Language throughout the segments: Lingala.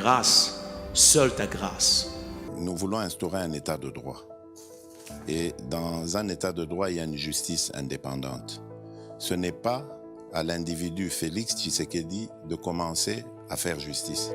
grâce, seule ta grâce. Nous voulons instaurer un état de droit. Et dans un état de droit, il y a une justice indépendante. Ce n'est pas à l'individu Félix Tshisekedi de commencer à faire justice.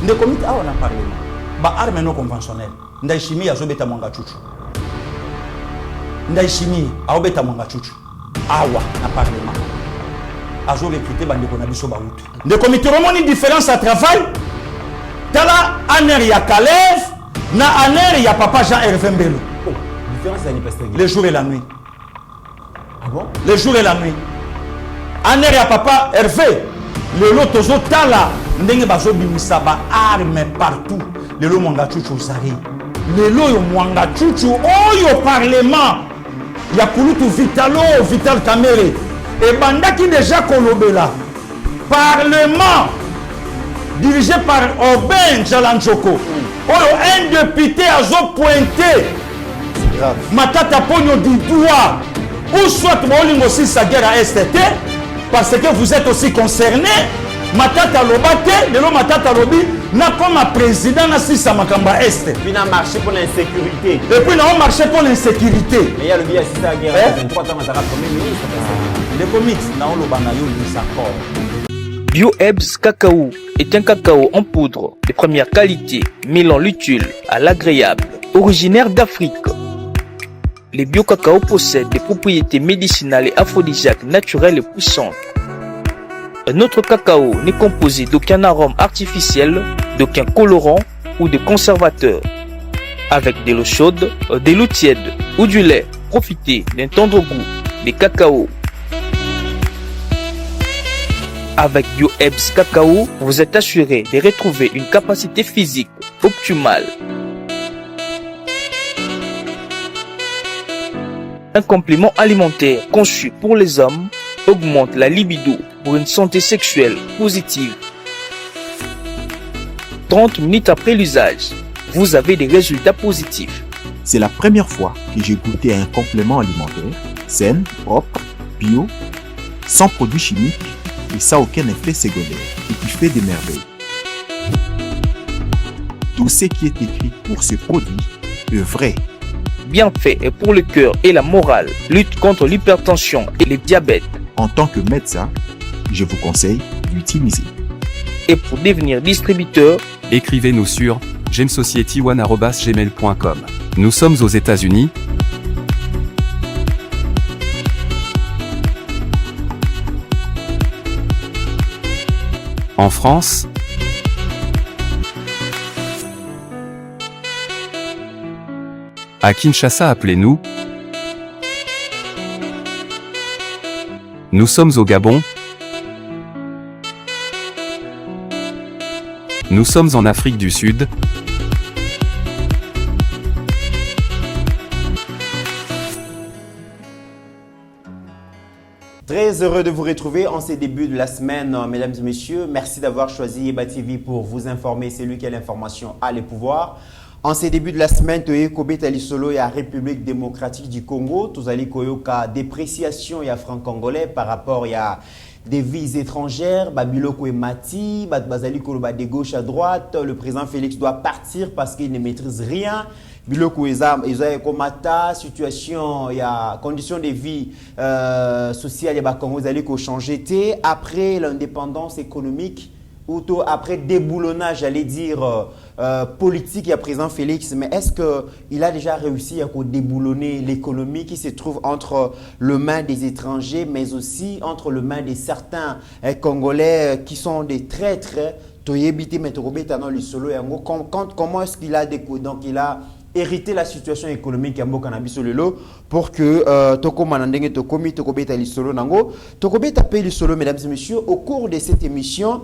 Nde komite awa na parlement ba arme non conventionnelle Ndayishimiye azobeta mwanga chuchu Ndayishimiye aobeta mwanga chuchu awa na parlement azo recruter bandeko na biso bautu nde komite romoni différence à travail tala aner ya Kalev na aner ya papa Jean Hervé Mbelo. Différence à pasteur le jour et la nuit. Ah bon? Le jour et la nuit. Aner ya papa Hervé le lot tozo tala ndenge bazo bimisa ba arme partout lelo mwanga chuchu osari lelo yo mwanga chuchu oyo parlement ya kulutu Vital Kamerhe et bandaki déjà kolobela parlement dirigé par Aubin Njalanjoko oyo un député azo pointé Matata Ponyo du doigt ou soit molingo aussi sa guerre à STT parce que vous êtes aussi concernés. Matata Lobate, le Matata Lobi, n'a comme président na sisa makamba est. Puis n'a marché pour l'insécurité. Et puis n'a marché pour l'insécurité. Mais il y a le biais assisté à la guerre 23 ans à premier ministre. Les comics n'a le banayo ni s'accord. BioEbs Cacao est un cacao en poudre de première qualité, mêlant l'utile à l'agréable, originaire d'Afrique. Les bio-cacao possèdent des propriétés médicinales et aphrodisiaques naturelles et puissantes. Notre cacao n'est composé d'aucun arôme artificiel, d'aucun colorant ou de conservateur. Avec de l'eau chaude, de l'eau tiède ou du lait, profitez d'un tendre goût des cacao. Avec BioEbs Cacao, vous êtes assuré de retrouver une capacité physique optimale. Un complément alimentaire conçu pour les hommes augmente la libido pour une santé sexuelle positive. 30 minutes après l'usage, vous avez des résultats positifs. C'est la première fois que j'ai goûté un complément alimentaire sain, propre, bio, sans produits chimiques et sans aucun effet secondaire et qui fait des merveilles. Tout ce qui est écrit pour ce produit est vrai. Bien fait et pour le cœur et la morale, lutte contre l'hypertension et le diabète. En tant que médecin, je vous conseille d'utiliser. Et pour devenir distributeur, écrivez-nous sur gemsociety1@gmail.com. Nous sommes aux États-Unis. En France, à Kinshasa, appelez-nous. Nous sommes au Gabon. Nous sommes en Afrique du Sud. Très heureux de vous retrouver en ces débuts de la semaine, mesdames et messieurs. Merci d'avoir choisi Yeba TV pour vous informer. C'est lui qui a l'information a le pouvoir. En ces débuts de la semaine, Toye Kobetali Solo et la République démocratique du Congo, Tozali Koyoka dépréciation et à franc congolais par rapport à des vies étrangères, Babiloko et Mati, Bazali Koloba de gauche à droite. Le président Félix doit partir parce qu'il ne maîtrise rien. Biloko Eza Komata, situation, il y a conditions de vie sociale, il y a Congo, Zali ko changé après l'indépendance économique. Ou après déboulonnage, j'allais dire, politique, il y a président Félix, mais est-ce qu'il a déjà réussi à déboulonner l'économie qui se trouve entre les mains des étrangers, mais aussi entre les mains de certains Congolais qui sont des traîtres? Comment est-ce qu'il a donc il a hériter la situation économique ya mboka na biso lelo pour que tokoma na ndenge tokomi tokobeta lisolo nango tokobeta pe lisolo mesdames et messieurs au cours de cette émission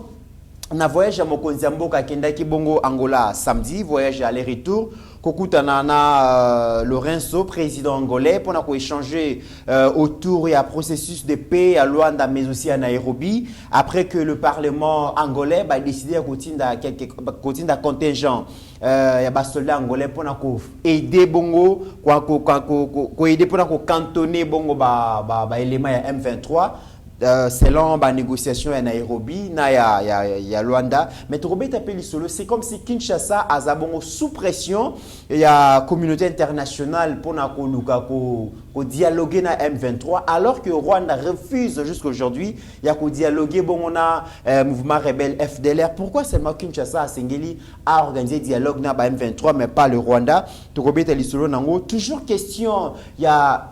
na voyage à mokonzi mboka kendaki bongo Angola samedi voyage aller-retour kokutana na Lorenzo président angolais pour ko échanger autour et à processus de paix à Luanda mais aussi à Nairobi après que le parlement angolais a décidé à continuer contingent ya ba soldats angolais pour aider bongo ko aider pour cantonner bongo ba élément ya M23 selon la négociation à Nairobi, ya Luanda, mais c'est comme si Kinshasa a bongo sous pression et la communauté internationale pour dialoguer na M23 alors que Rwanda refuse jusqu'à aujourd'hui il y a dialoguer bon on a mouvement rebelle FDLR. Pourquoi seulement Kinshasa a organisé dialogue na M23 mais pas le Rwanda? Toujours question il y a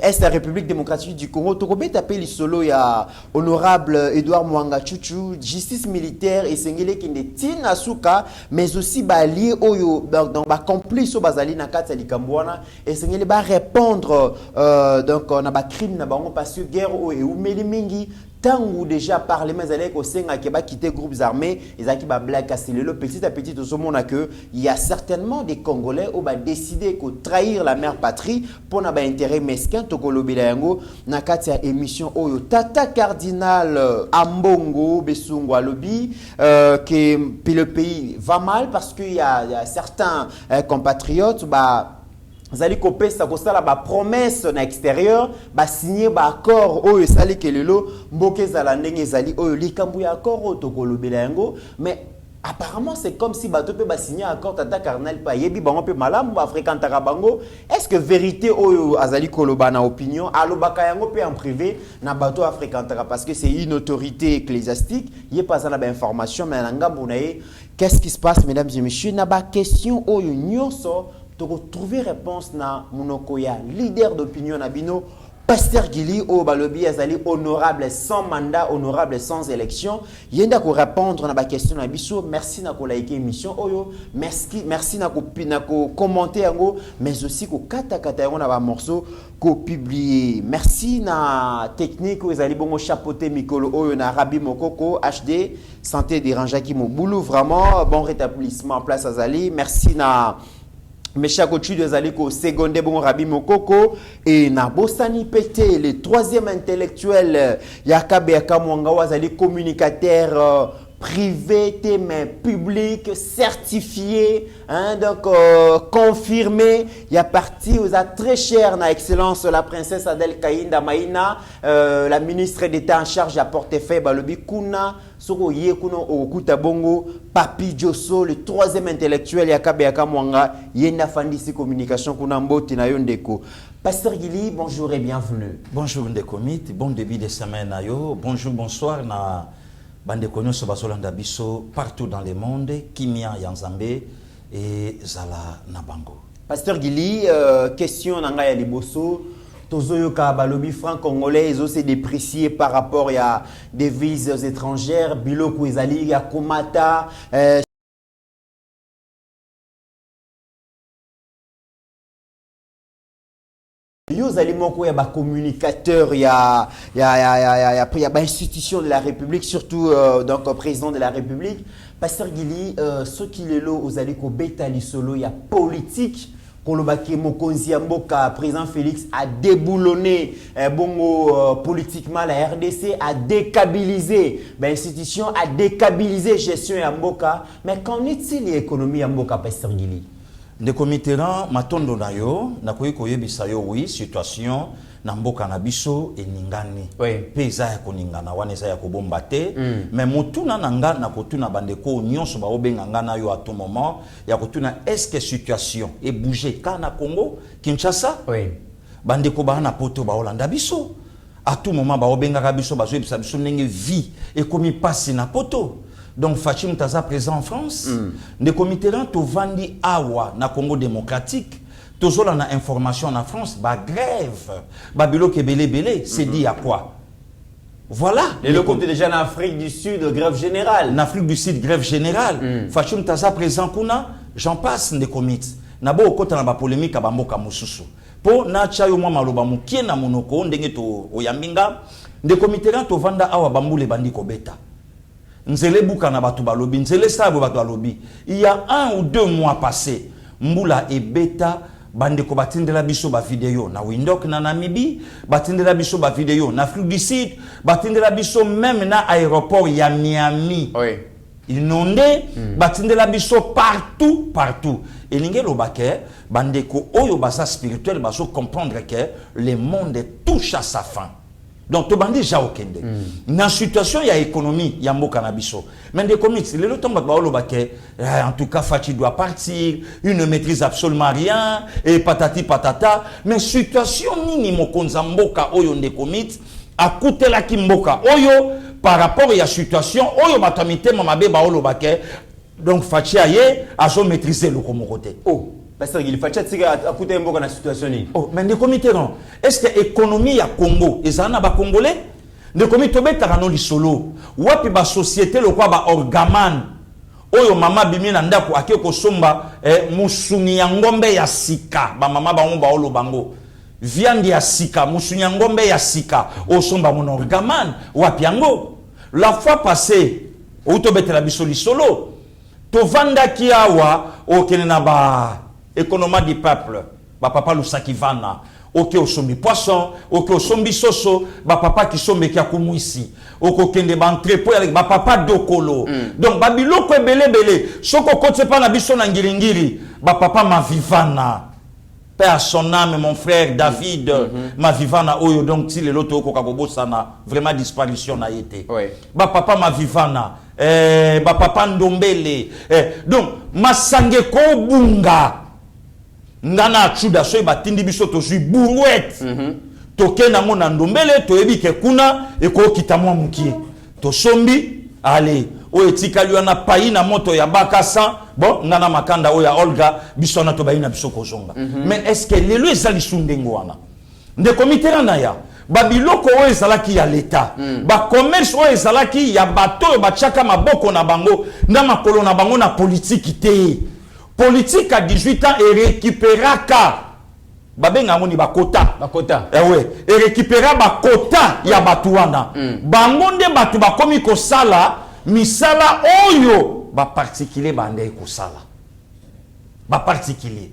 est la République démocratique du Congo. Tokobé tapé les solo ya honorable Edouard Mwanga Chuchu, justice militaire et sengele qui ne tient asuka, mais aussi bali oyo dans ba complice au bazali na kati likambwana et sengele ba répondre donc on a ba crime na bango parce que guerre ou meli mingi tangu déjà parlement zalé ko senga ke ba quitter groupes armés ezaki ba black le petit à petit tout ce monde que il y a certainement des Congolais qui ont décidé de trahir la mère patrie pour na ba intérêt mesquin tokolobela yango na kati ya émission oyo tata cardinal Ambongo Besungu alobi que le pays va mal parce qu'il y a certains compatriotes zali kopesa kosala ba promesse na extérieur ba signer ba accord oyo sali kelelo mboke zala ndenge zali oyo likambu ya accord oyo tokolobela yango mais apparemment c'est comme si bato pe ba signer accord tata cardinal pa yebi bango pe malamu africain tarabango. Est-ce que vérité oyo azali koloba na opinion alobaka yango pe en privé na bato africain tara parce que c'est une autorité ecclésiastique yé pas ça na ba information mais na ngambo na ye qu'est-ce qui se passe mesdames et messieurs na ba question oyo nyonso to trouver réponse na monoko ya leader d'opinion na bino Pasteur Gili au balobi azali honorable sans mandat, honorable sans élection. Yenda ko répondre na ba question na biso. Merci na ko liker émission oyo. Merci na ko commenter yango mais aussi ko kata yango na ba morceau ko publier. Merci na technique où ezali bongo chapeauter mikolo oyo na Rabi Mokoko HD santé dérangeaki mo boulot vraiment bon rétablissement place azali. Merci na mes chers coachs de Zaliko, seconde bon Rabi Mokoko et na Bosani Pété, le troisième intellectuel Yakabe Yakamwanga Wazali communicateur privé, mais public, certifié, hein, donc confirmé. Il y a parti aux très cher na excellence la princesse Adel Kainda Maïna, la ministre d'État en charge à portefeuille Balobi Kuna. Soko Yekuno Okuta Bongo, Papi Diosso, le troisième intellectuel Yakabe Yakamwanga, Yenda Fandisi Communication Kunambo Tinayondeko. Pasteur Gili, bonjour et bienvenue. Bonjour Ndekomit, bon début de semaine ayo. Bonjour, bonsoir na bande konyo sobasolanda biso partout dans le monde, Kimia Yanzambe et Zala Nabango. Pasteur Gili, question nanga ya liboso. Tozoyoka balobi franc congolais ils ont se déprécié par rapport à des devises étrangères biloko ezali ya komata yo zali moko ya ba communicateur ya ba institution de la République surtout donc président de la République Pasteur Gili ce qui lelo ozali ko beta lisolo ya politique Kolobaki Mokonzi Mboka, président Félix a déboulonné bongo politiquement la RDC, a décabilisé l'institution, a décabilisé gestion ya Mboka. Mais qu'en est-il l'économie ya Mboka, Pasteur Gili? De comiteran matondo na yo, na koyebisa yo oui, situation na mboka na biso eningani. Oui. Peza ya koningana wana eza ya kobomba te. Mais motuna nanga na kotuna bandeko nyonso ba obenga na yo à tout moment ya kotuna est-ce que situation et bouger kana Congo, Kinshasa? Oui. Bandeko ba na poto ba Holanda biso. À tout moment ba obenga biso ba zo ebisa biso ndenge vie et komi passe na poto. Donc Fachim Taza présent en France. Ne comiteran to vandi awa na Congo démocratique. Toujours on a information en France, bah grève, babilo kebele c'est dit à quoi? Voilà. Et le compte déjà en Afrique du Sud, grève générale. En Afrique du Sud, grève générale. Fachim Taza présent kuna, j'en passe des comités. na bo okota na ba polémique ba mboka mosusu po na cha yo mwa maloba mukie na monoko ndenge to oyambinga ndeko Mitterrand to vanda awa bambule bandi kobeta nzele buka na batu balobi nzele sabo batu balobi il y a 1 ou 2 mois passé mbula ebeta bandeko batindela biso ba vidéo na Windhoek na Namibie batindela biso ba vidéo na Afrique du Sud batindela biso même na aéroport ya Miami oui inondé batindela biso partout et l'ingelo baké bandeko oyo basa spirituel baso comprendre que le monde touche à sa fin. Donc to bandi ja okende na situation ya économie ya mboka na biso mais des comics le temps ba olo baké en tout cas Fachi doit partir, il ne maîtrise absolument rien et patati patata mais situation nini mokonza mboka oyo ndeko comics akutela ki mboka oyo par rapport à la situation oyo batamite mamabe ba olo baké donc Fachi aye aso maîtriser le côté. Oh Pasteur Guy, Fachi a coûté mboka na situation ni. Oh mais ndeko Mitterrand est-ce que économie ya Congo ezana ba congolais ndeko Mitterrand takano lisolo wapi ba société lo kwa ba orgaman oyo mama bimi na ndako akeko somba musuni ya ngombe ya sika ba mama bango ba olo bango viande ya sika musuni ya ngombe ya sika osomba mon orgaman wapi yango la fois passée outobetela biso lisolo to vanda ki awa okene na ba économie du peuple ba papa Lusaki Vana ok osombi poisson ok osombi soso ba papa ki sombe ki akumwisi oko kende ba entrepôt avec ba papa dokolo donc ba biloko ebele soko kote pa na biso na ngiri ba papa Mavivana paix à son âme mon frère David Mavivana oyo donc ti le loto ko kabobosana vraiment disparition na été ba papa Mavivana ba papa Ndombele donc masange ko bunga ngana chuda so batindi biso to zui bourouette toke na mona Ndombele to yebi ke kuna e ko kitamwa mukie to sombi allez o etika liona payi na moto ya bakasa bon ngana makanda o ya Olga biso na to bayina biso kozonga mais est-ce que lelo ezali sundengo wana ndeko Mitterrand na ya babiloko o ezalaki ya l'état ba commerce o ezalaki ya bato ba chaka maboko na bango na makolo na bango na politique te politique à 18 ans et récupéraka babenga ngoni bakota ouais et récupéra bakota ya batu wana bango nde batu bakomi ko sala misala oyo ba particulier bande ko sala ba particulier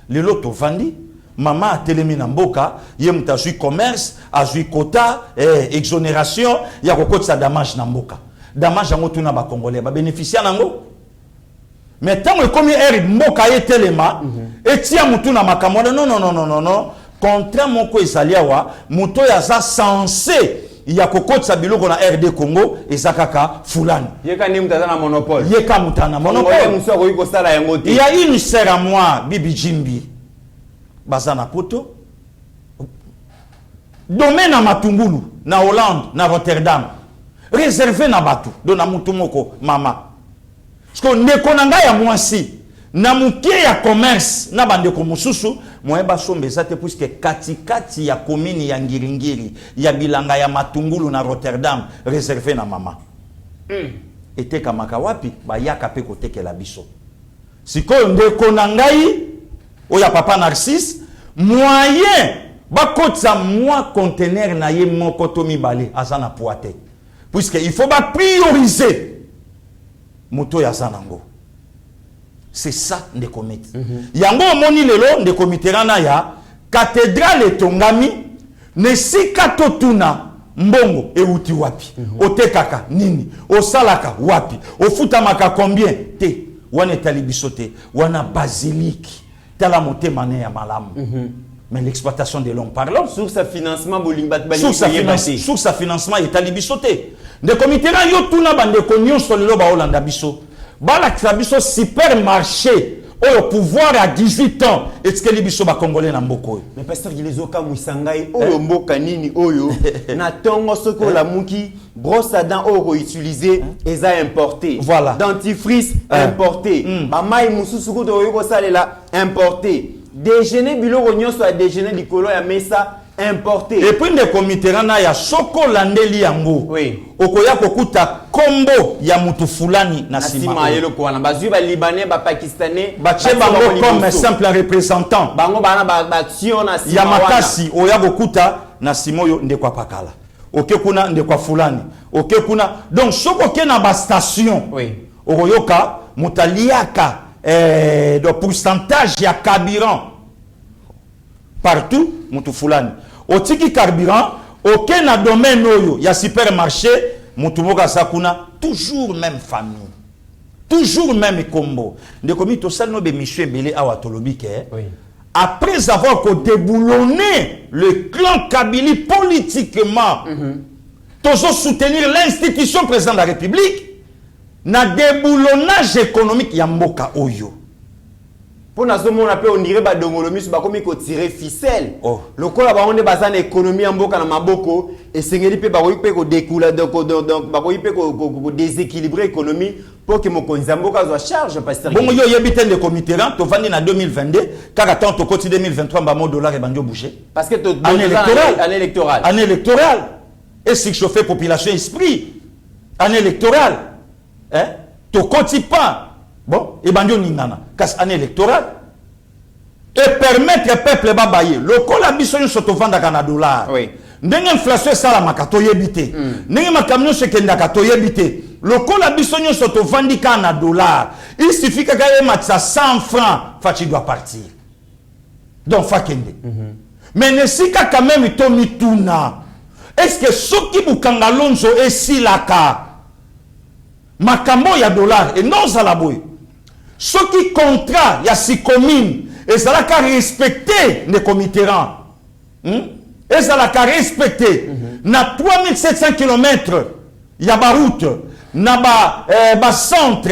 le loto vandi mama atelemi na mboka ye mutazui commerce azui quota exonération ya kokotisa damage na mboka damage yango tuna ba congolais ba bénéficier nango mais tant que comme er mboka yetelema etia mutu na makambo non contrat moko ezaliawa muto ya za censé ya kokotisa biloko na RD Congo ezakaka fulani yeka ni mutana monopole yeka mutana monopole muso ko yiko sala yango te il y a une sœur à moi Bibi Jimbi bazana poto domaine na Matungulu na Hollande na Rotterdam réservé na batu do na mutu moko mama parce que ndeko nanga ya mwasi na mukie ya commerce na bandeko mususu moyeba sombe zate puisque katikati ya commune ya Ngiringiri ya bilanga ya Matungulu na Rotterdam réservé na mama eteka makawapi ba yaka pe kotekela biso sikoyo ndeko nangai oya papa Narcisse moyen bakotsa moi conteneur na ye moko to mibale azana poate puisque il faut ba prioriser moto ya sanango c'est ça ndeko Mit yango moni lelo ndeko Mitterrand na ya cathédrale etongami ne sika totuna mbongo euti wapi otekaka nini osalaka wapi ofutamaka combien te wana talibiso te wana basilique tala motema ne ya malamu mais l'exploitation de l'homme parlant sur sa financement bolimbat sur sa financement et talibiso te ndeko Mitterrand yo tuna bandeko nyonso lelo ba Holanda biso bala biso supermarché au pouvoir à 18 ans est-ce que les biso ba congolais na mboko mais pasteur Gilezoka Musangai oyo mboka nini oyo na tongo soko la muki brosse à dents oro utilisé eza importé voilà dentifrice importé ba mai mususu ko to yo salela importé déjeuner biloko nyonso a déjeuner likolo ya mesa importé. Et puis ndeko Mitterrand ya soko landeli yango. Oui. Okoya kokuta kombo ya mutu fulani na sima. Nasima yelo kwa na bazui ba libanais ba pakistanais ba tche bango comme simple représentant. Bango bana ba action na sima. Ya makasi oya kokuta na simo yo ndeko pakala. Oke kuna ndeko fulani. Oke kuna donc soko ke na ba station. Oui. Okoyoka mutaliaka de pourcentage ya carburant partout mutu fulani. Otiki carburant, aucun na domaine oyo ya supermarché, mutu moka sakuna toujours même famille. Toujours même combo. De comme to sal no be monsieur belé awa tolobike. Oui. Après avoir déboulonné le clan Kabylie politiquement, toujours soutenir l'institution président de la République, na déboulonnage économique ya mboka oyo. Pour nous, on appelle on dirait ba dongolomi so ba komi ko tirer ficelle. Oh. Lokola ba onde bazana économie mboka na maboko et sengeli pe ba ko pe ko découla donc ba ko pe ko déséquilibrer économie pour que mokonzi mboka zo charge pasteur. Bon yo yebite de Mitterrand to vandi na 2022 car tant to côté 2023 ba mo dollar et banjo bouger. Parce que année électorale. Année électorale. Et si chauffer population esprit. Année électorale. Hein? To côté pas. Bon, et bandio ningana, casse année électorale. Et permettre au peuple babaye. Le col ambition se vendre à $. Oui. N'engue inflation ça la makato yebité. N'engue ma camion se kenda kato yebité. Le col ambition se vendre à $. Il suffit que gagne match à 100 francs, Fachi doit partir. Donc fakende. Mais ne si quand même tomi tuna. Est-ce que ceux qui bukanga lonzo et si la ka makambo ya $, et non ça la boy. Ce qui contrat ya si commune et ça la respecter les Mitterrand. Et ça la respecter na 3700 km ya ba route na ba centre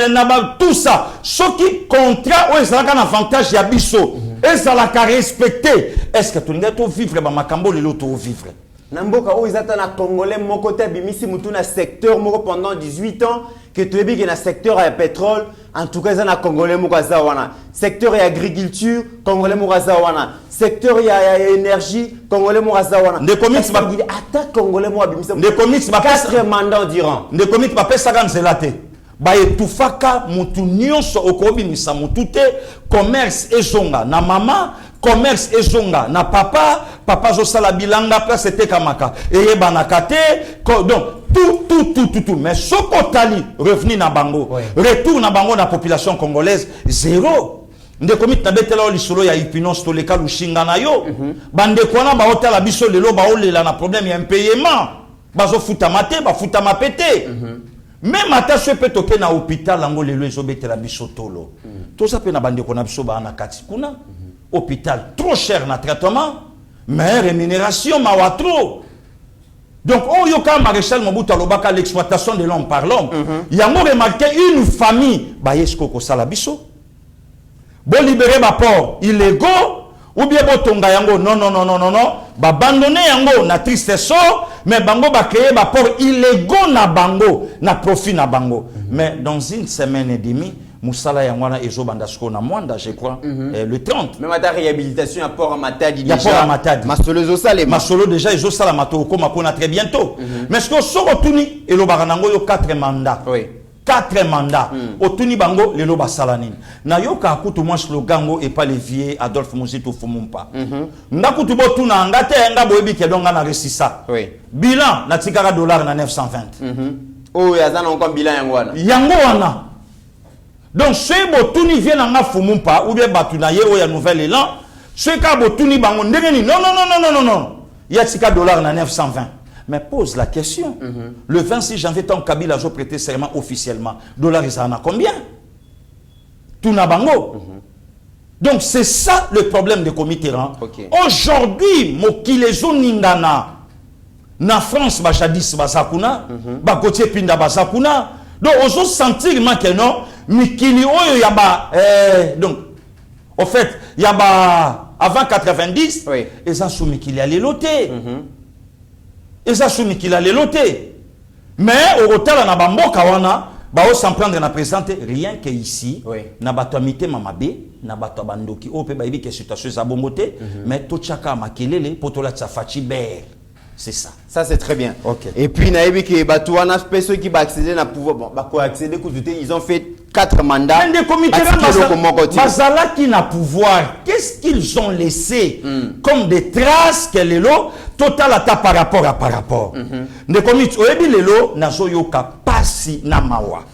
na ba tout ça. Ce qui contrat ou ça la avantage ya biso et ça la respecter. Est-ce que tu n'as pas vivre ba makambo le loto vivre? Namboka où ils attendent à Congolais mon côté bimisi mutu na secteur moko pendant 18 ans que tu es bien dans secteur à pétrole en tout cas ils na Congolais moko zawana secteur et agriculture Congolais moko zawana secteur ya énergie Congolais moko zawana de commit ba attaque Congolais moko bimisi de commit ba 4 mandats durant de commit ba pesa kanzelate ba etufaka mutu nyonso okobimisa mutu te commerce ezonga na mama commerce ezonga na papa zo sala bilanga place c'était kamaka et banakate donc tout mais sokotali revenu na bango retour na bango na population congolaise zéro nde komit na betela o lisolo ya Ipinos to leka lushinga na yo bande kona ba hotela biso lelo ba olela na problème ya impayement bazo futa mate ba futa mapete même ata so pe toke na hôpital ngo lelo ezo betela biso tolo to ça pe na bande kona biso ba na kati kuna hôpital trop cher na traitement mais rémunération mawatro. Donc on yoka maréchal Mobutu alobaka l'exploitation de l'homme par l'homme. Il y a remarqué une famille ba yesko ko sala biso bo libérer ba port illégaux ou bien bo tonga yango non ba abandonner yango na tristesse mais bango ba créer ba port illégaux na bango na profit na bango. Mais dans une semaine et demie Moussala Yangwana et Jobandasko na Mwanda, je crois, le 30. Même à ta réhabilitation, à Port Matadi déjà. Il y a Port Matadi. Masolo Zosale. Masolo déjà, et Zosala Matoko, Makona très bientôt. Mais ce que Sorotuni et Lobaranango, il y a 4 mandats. Oui. 4 mandats. Otuni Bango, les Loba Salanin. Na yoka akutu moi slogango et pas les vieux Adolphe Mouzito Fumumpa. Ndakutu botuna ngate nga boebi kedonga na resisa. Oui. Bilan, na tikara $, na 920. Oh, yazana encore bilan yangwana. Yangwana. Donc, ceux qui viennent en Fumumpa, ou bien Batunaye, ou ya nouvel élan, ceux qui ont bango, non. Il y a $, na 920. Mais pose la question. Le 26 janvier, tant Kabila a prêté serment officiellement, $, ils en a combien? Tout na bango. Donc, c'est ça le problème de Mitterrand. Aujourd'hui, Mokilezo Ningana, na France, Bachadis Basakuna, Bakotier Pinda Basakuna, donc, on se sentir que non, Mikili Oyo Yaba, donc, en fait, Yaba, avant 90, et ça soumis qu'il allait loter. Et ça soumis qu'il allait loter. Mais, au hôtel, on a Bambo Kawana, Bao s'en prendre na présenter rien que ici. Oui. Na bato amité mamabe, na bato bandoki. O pe ba ibi que situation za bombote, mais to chaka makelele potola tsafachi ber. C'est ça. Ça c'est très bien. Ok. Et puis naïbi que batouana ceux qui va accéder na pouvoir bon bah quoi accéder ils ont fait 4 mandats. Mais des comités Bazala qui n'a pouvoir, qu'est-ce qu'ils ont laissé comme des traces que les lots total atta par rapport. Des comités oebi lelo nazo yoka pasi na mawa.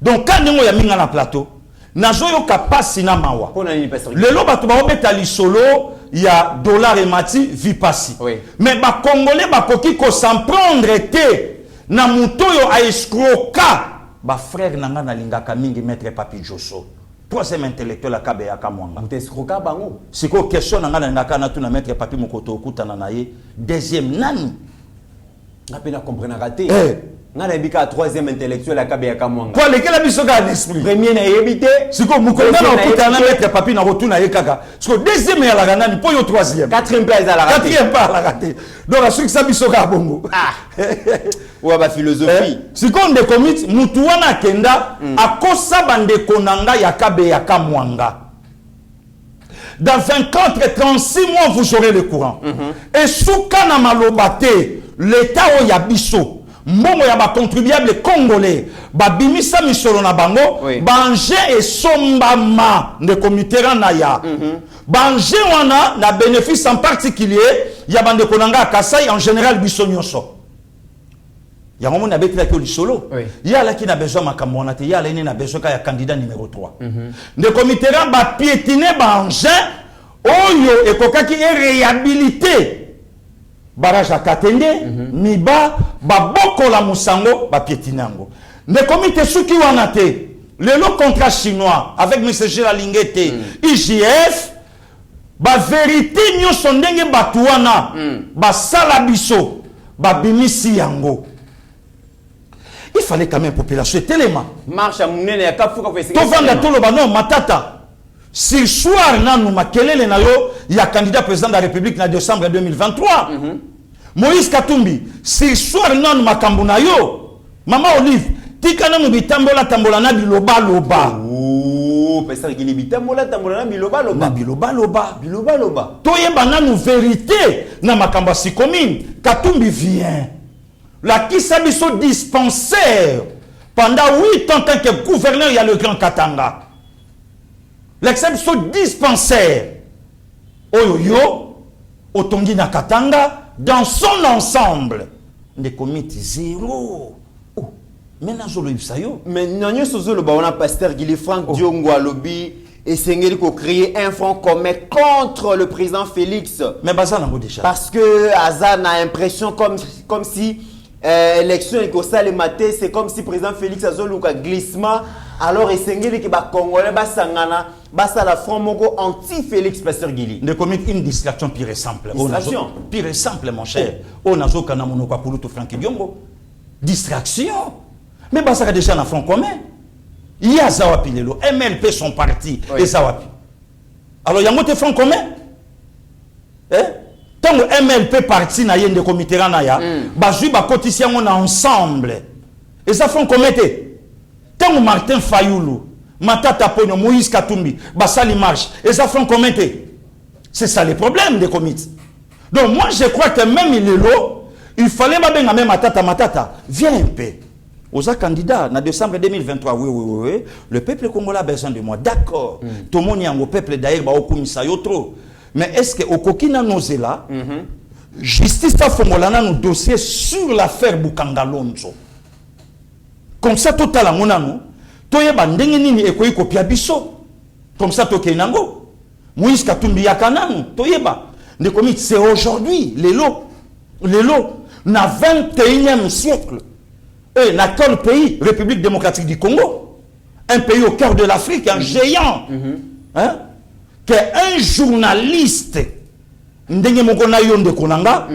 Donc quand nous y a mis na plateau, nazo yoka pasi na mawa. Lelo batu ba obeta li solo il y a dollar et mati vipasi. Oui. Mais ba congolais ba koki ko s'en prendre été na mutoyo a escroka ba frère nanga na lingaka mingi maître Papi Josso. Troisième intellectuel a kabe ya kamwanga. Mute escroka bango. Siko question nanga na ngaka na tuna maître Papi Mokoto okutana na ye. Deuxième nani? Ngapena comprendre raté. Ngana bika troisième intellectuel a kabe ya kamwanga. Quoi lequel a biso ga l'esprit? Premier na yebité. Siko mukonda na okutana maître Papi na rotuna ye kaka. Siko deuxième ya la nani po yo troisième. Quatrième place à la raté. Quatrième pas la raté. Donc à ce que ça biso ga bongo. Ah. Ouais ba philosophie. Siko nde commit mutu wana kenda akosa bande konanga ya kabe ya kamwanga. Dans 24-36 mois, vous aurez le courant. Et souka na malobate, l'État o yabiso. Mbongo ya ba contribuable congolais ba bimisa misolo na bango banje et sombama de comité na ya banje wana na bénéfice en particulier ya bande konanga Kasai en général biso nyonso ya momo na betela ko lisolo ya la qui na besoin makambo na te ya la na besoin ka ya candidat numéro 3 de comité ba piétiner banje oyo ekokaki réhabilité barrage à Katende, Miba, Baboko la Moussango, Bapietinango. Le comité Souki Wanate, le lot contrat chinois avec M. Gérald Lingete, IGF, ba vérité nyo sondenge batuana, ba salabiso, ba bimisi yango. Il fallait quand même population tellement. Marche à mounene ya kafuka kwa to vanda tolo ba non matata. Si soir nanu makelele na yo ya candidat président de la République na décembre 2023. Moïse Katumbi, si soir nanu makambo na yo, Mama Olive, tika nanu bitambola tambola na biloba loba. Oh, pesa ki bitambola tambola na biloba loba. Na biloba loba, biloba loba. Toyeba nanu vérité na makambo si commune. Katumbi vient. La Kisabiso dispensaire pendant 8 ans en tant que gouverneur, il y a le Grand Katanga. L'exception dispensaire. Oyoyo, Otongi na Katanga, dans son ensemble, des comités zéro. Oh, maintenant, je le sais. Mais nous sommes on a pasteur Guy Franck Diongo Alobi et Sengeli qui créé un front commun contre le président Félix. Mais Bazan a déjà. Parce que Azan a l'impression comme si l'élection est le matin, c'est comme si le président Félix a un glissement. Alors, Sengeli qui va Congolais, Basangana, Basa la front mongo anti-Félix Pasteur Guili. De commettre une distraction pire et simple. Distraction. Pire et simple, mon cher. On a zo kana monoko apuluto Franck Diongo. Distraction. Mais Basa a déjà un front commun. Il y a Zawapi Lelo. MLP son parti et Zawapi. Alors, il y a un front commun. Tant que MLP parti na yende comité ranaya, bazu ba cotisien on ensemble. Et ça front commun. Tant que Martin Fayoulou, Matata Pono, Moïse Katumbi, Bassali Marche, et ça font commenter. C'est ça les problèmes des comités. Donc moi je crois que même il est là, il fallait même Matata, viens un peu. Aux candidats, en décembre 2023, oui, le peuple congolais a besoin de moi. D'accord. Tout le monde est au peuple d'ailleurs, au commissariat trop. Mais est-ce que au Kokina nous est là, justice a fait nos dossiers sur l'affaire Bukanga Lonzo. Comme ça, total à mon amour, toyeba ndenge nini ekoyi kopia biso. Comme ça, toke nango. Moïse Katumbi yakananu, toyeba. C'est aujourd'hui, les lots, na 21e siècle. Et na quel pays? République démocratique du Congo. Un pays au cœur de l'Afrique, un géant. Hein? Qu'un journaliste, ndenge moko na yonde konanga,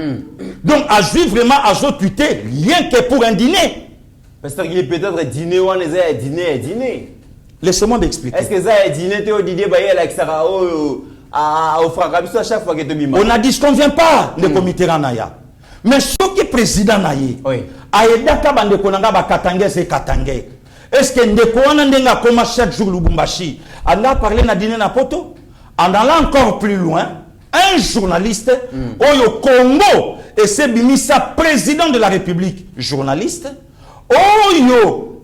donc a joué vraiment à tweeter rien que pour un dîner. Parce qu'il est peut-être dîner ou dîner. Laissez-moi m'expliquer. Est-ce que ça est dîner au Didier Baye avec Sarah au Fragabiso à chaque fois que tu m'as. On a dit ce qu'on ne vient pas, le comité Ranaya. Mais ce qui est président naïe, oui. Aïdaka bandeko nanga ba katangé c'est katangé. Est-ce que ndeko wana ndenga koma chaque jour Lubumbashi, on a parlé na dîner na poto, en allant encore plus loin, un journaliste au Congo et c'est Bimisa président de la République, journaliste, Oyo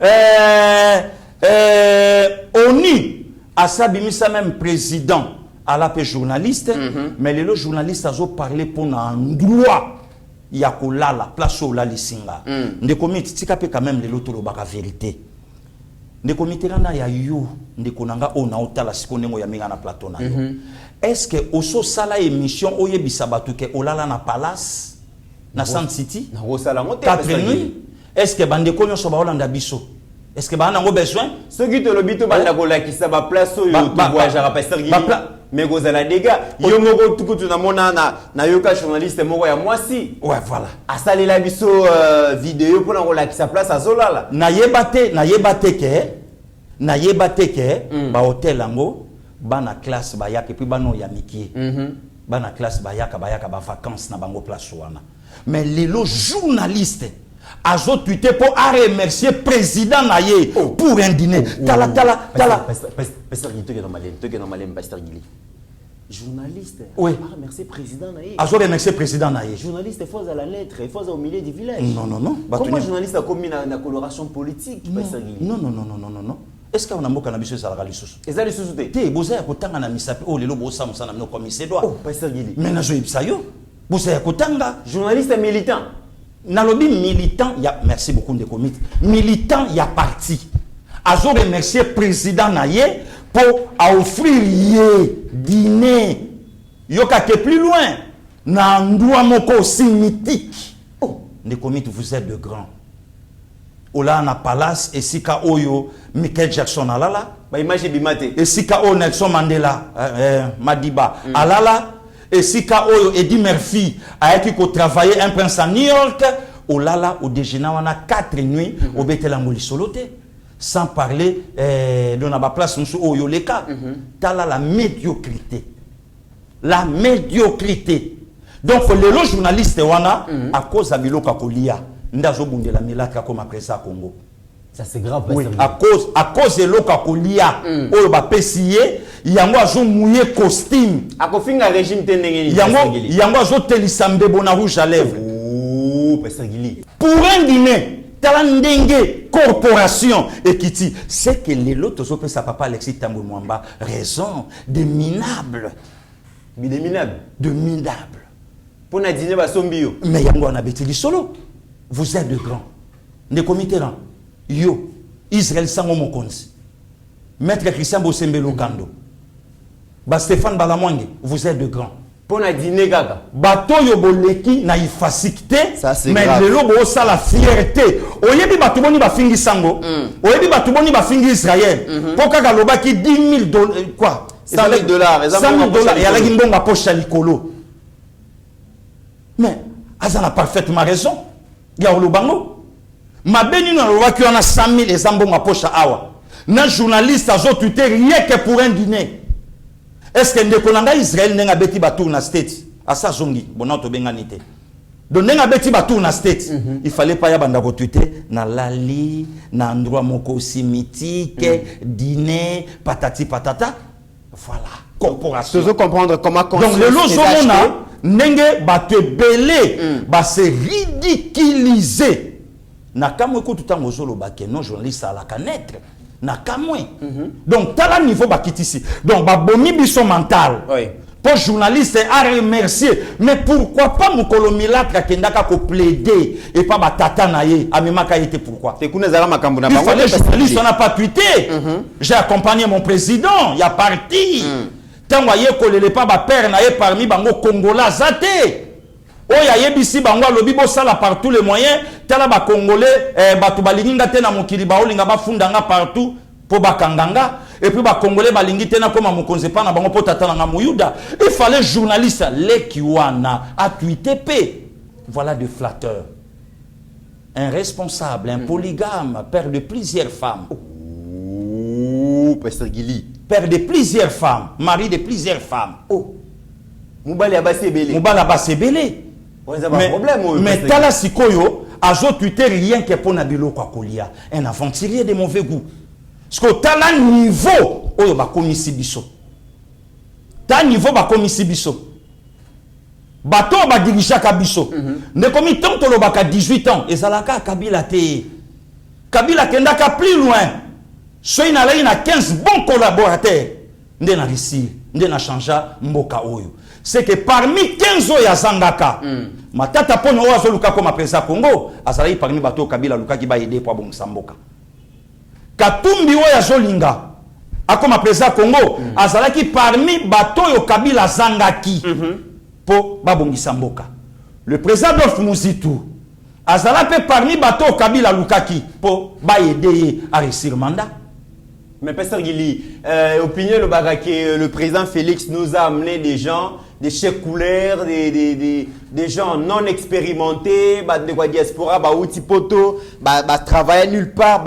ONU à sa Bimisa même président à la paix journaliste, mais les journalistes ont parlé pour un droit. Il y a la place où la lisinga. Des comités, c'est quand même les lotos la vérité. Des comités là ya yo, des konanga on a ota la sikonengo ya minga na plateau na yo. Est-ce que oso sala émission oye bisabatu ke olala na palace na Sun City? Na rosala ngote. 4 nuits. Est-ce que bande konyo so ba olanda biso? Est-ce que ba na ngo besoin? Ce qui te lobito banda ko la ki sa ba place oyo to voyage à pasteur Guy. Mais vous allez des gars, yo moko tukutu na mona na yoka journaliste moko ya mwasi. Ouais, voilà. Asali la biso vidéo pour la qui sa place à Zolala. Na yebate ke ba hotel ango bana classe ba yaka puis bano ya miki. Bana classe ba yaka ba vacances na bango place wana. Mais les journalistes azo tweeté pour remercier président naye pour un dîner. Tala. Pasteur Guy, tu es dans malem pasteur Guy. Journaliste. Oui. Remercier président naye. Azo remercier président naye. Journaliste faut à la lettre, il faut au milieu du village. Non. Comment journaliste a commis la coloration politique pasteur Guy? Non. Est-ce qu'on a moka na biso za la lisusu? Ezali lisusu te. Te boza ko tanga na misapi o lelo bosa musana no commissaire doit. Oh pasteur Guy. Mais na zo ibsa yo. Boza ko tanga journaliste militant. Nalobi militant, merci beaucoup de comités. Militant, il y a parti. Azo remercier président Naye pour offrir dîner. Yoka ke plus loin. Na ndua moko aussi mythique. Oh, les comités, vous êtes de grands. Ola na palace et sika oyo Michael Jackson alala. Ba image bimate. Et sika o Nelson Mandela Madiba alala. Et si Oyo Eddie Murphy a été travailler un prince à New York, au lala au déjeuner on a 4 nuits au Betelangoli soloté, sans parler de la place monsieur Oyo Leka. Tala la médiocrité, Donc les journalistes wana à cause de biloka kolia, ndazo bunde la milaka comme après ça Congo. Ça c'est grave. Oui, à cause de l'okakolia, oyo ba pesiye, yango azo mouiller costume. Akofinga régime tenengeni. Yango azo telisambe bona rouge à lèvres. Oh, pasteur Guili. Pour un dîner, talandenge corporation ekiti, c'est que les lotos zo pesa papa Alexis Tambo Mwamba raison de minable. De minable. Pour na dîner ba sombio. Mais yango na beteli solo. Vous êtes de grands. Ne comité là. Yo, Israël Sango Mokonzi, Maître Christian Bosembe Lokando, Stéphane Balamwange, vous êtes de grands. Pour na dîner gaga. Bato yo boleki na ifacité, mais grave. le lobo ça la fierté. Oyebi batu boni ba fingi Sango, oyebi batu boni ba fingi Israël. Poka galoba ki 10 000 $, quoi? 100 000 $. 100 000 $. Et ala gimbonga poche à l'icolo. Mais, Azana a parfaitement raison. Ya olobango. Ma béni na loi qui en a 100 000 et zambo ma poche à awa. Na journaliste azo tuté rien que pour un dîner. Est-ce que ndekolanga Israël nenga beti batour na state? Asa zongi bona to benganité. Donc nenga beti batour na state. Il fallait pas ya banda ko tuté na lali na endroit moko aussi mythique, dîner, patati patata. Voilà, corporation. Tu veux comprendre comment donc le lozomona nenge ba te belé, ba se ridiculiser. Nakamwe ko tout en zolo ba ke non journaliste à la connaître. Nakamwe. Donc tala niveau ba kitisi. Donc ba bomi biso mental. Oui. Pour journaliste à remercier. Mais pourquoi pas mon kolomilatra kendaka ko plaider et pas ba tata naye amemaka été pourquoi? C'est kuna zala makambo na il bango. fallait journaliste on n'a pas tweeté. J'ai accompagné mon président, il y a parti. Tant voyez kolele pas ba père naye parmi bango congolais zate. Oya yebisi bango lobi bo sala par tous les moyens tala ba congolais batu balinga te na mokili ba olinga ba fundanga partout po bakanganga et puis ba congolais balingi te na koma mokonze pa na bango po tata na muyuda. Il fallait journaliste lekiwana a tweeté p. Voilà de flatteur. Un responsable, un polygame, père de plusieurs femmes. Oh, pasteur Guili. Père de plusieurs femmes, mari de plusieurs femmes. Oh. Moubali Abassi Belé. Moubali Abassi Belé. Mais tala sikoyo, azo Twitter rien que pour nabilo kwa kolia. Un aventurier de mauvais goût. Parce que tala niveau, oyo ba komisi biso. Ta niveau ba komisi biso. Bato ba dirija kabiso. Ne komi tant to lo baka 18 ans. Ezalaka Kabila te. Kabila kendaka plus loin. Soy na lai na 15 bons collaborateurs. Nde na réussir, nde na changea mboka oyo. C'est que parmi 15 oyo ya zangaka, matata pono oyo azoluka koma président Congo, azalaki parmi bato Kabila luka ki ba aider po abongisa mboka. Katumbi oyo azolinga akoma président Congo, azalaki parmi bato oyo Kabila zangaki po babongisa mboka. Le président Adolphe Muzitu azalaki parmi bato Kabila lukaki po ba aider à réussir mandat. Mais Pasteur Guili, opinion le président Félix nous a amené des gens, des chefs couleurs, des gens non expérimentés, de quoi diaspora, outil poto, travailler nulle part,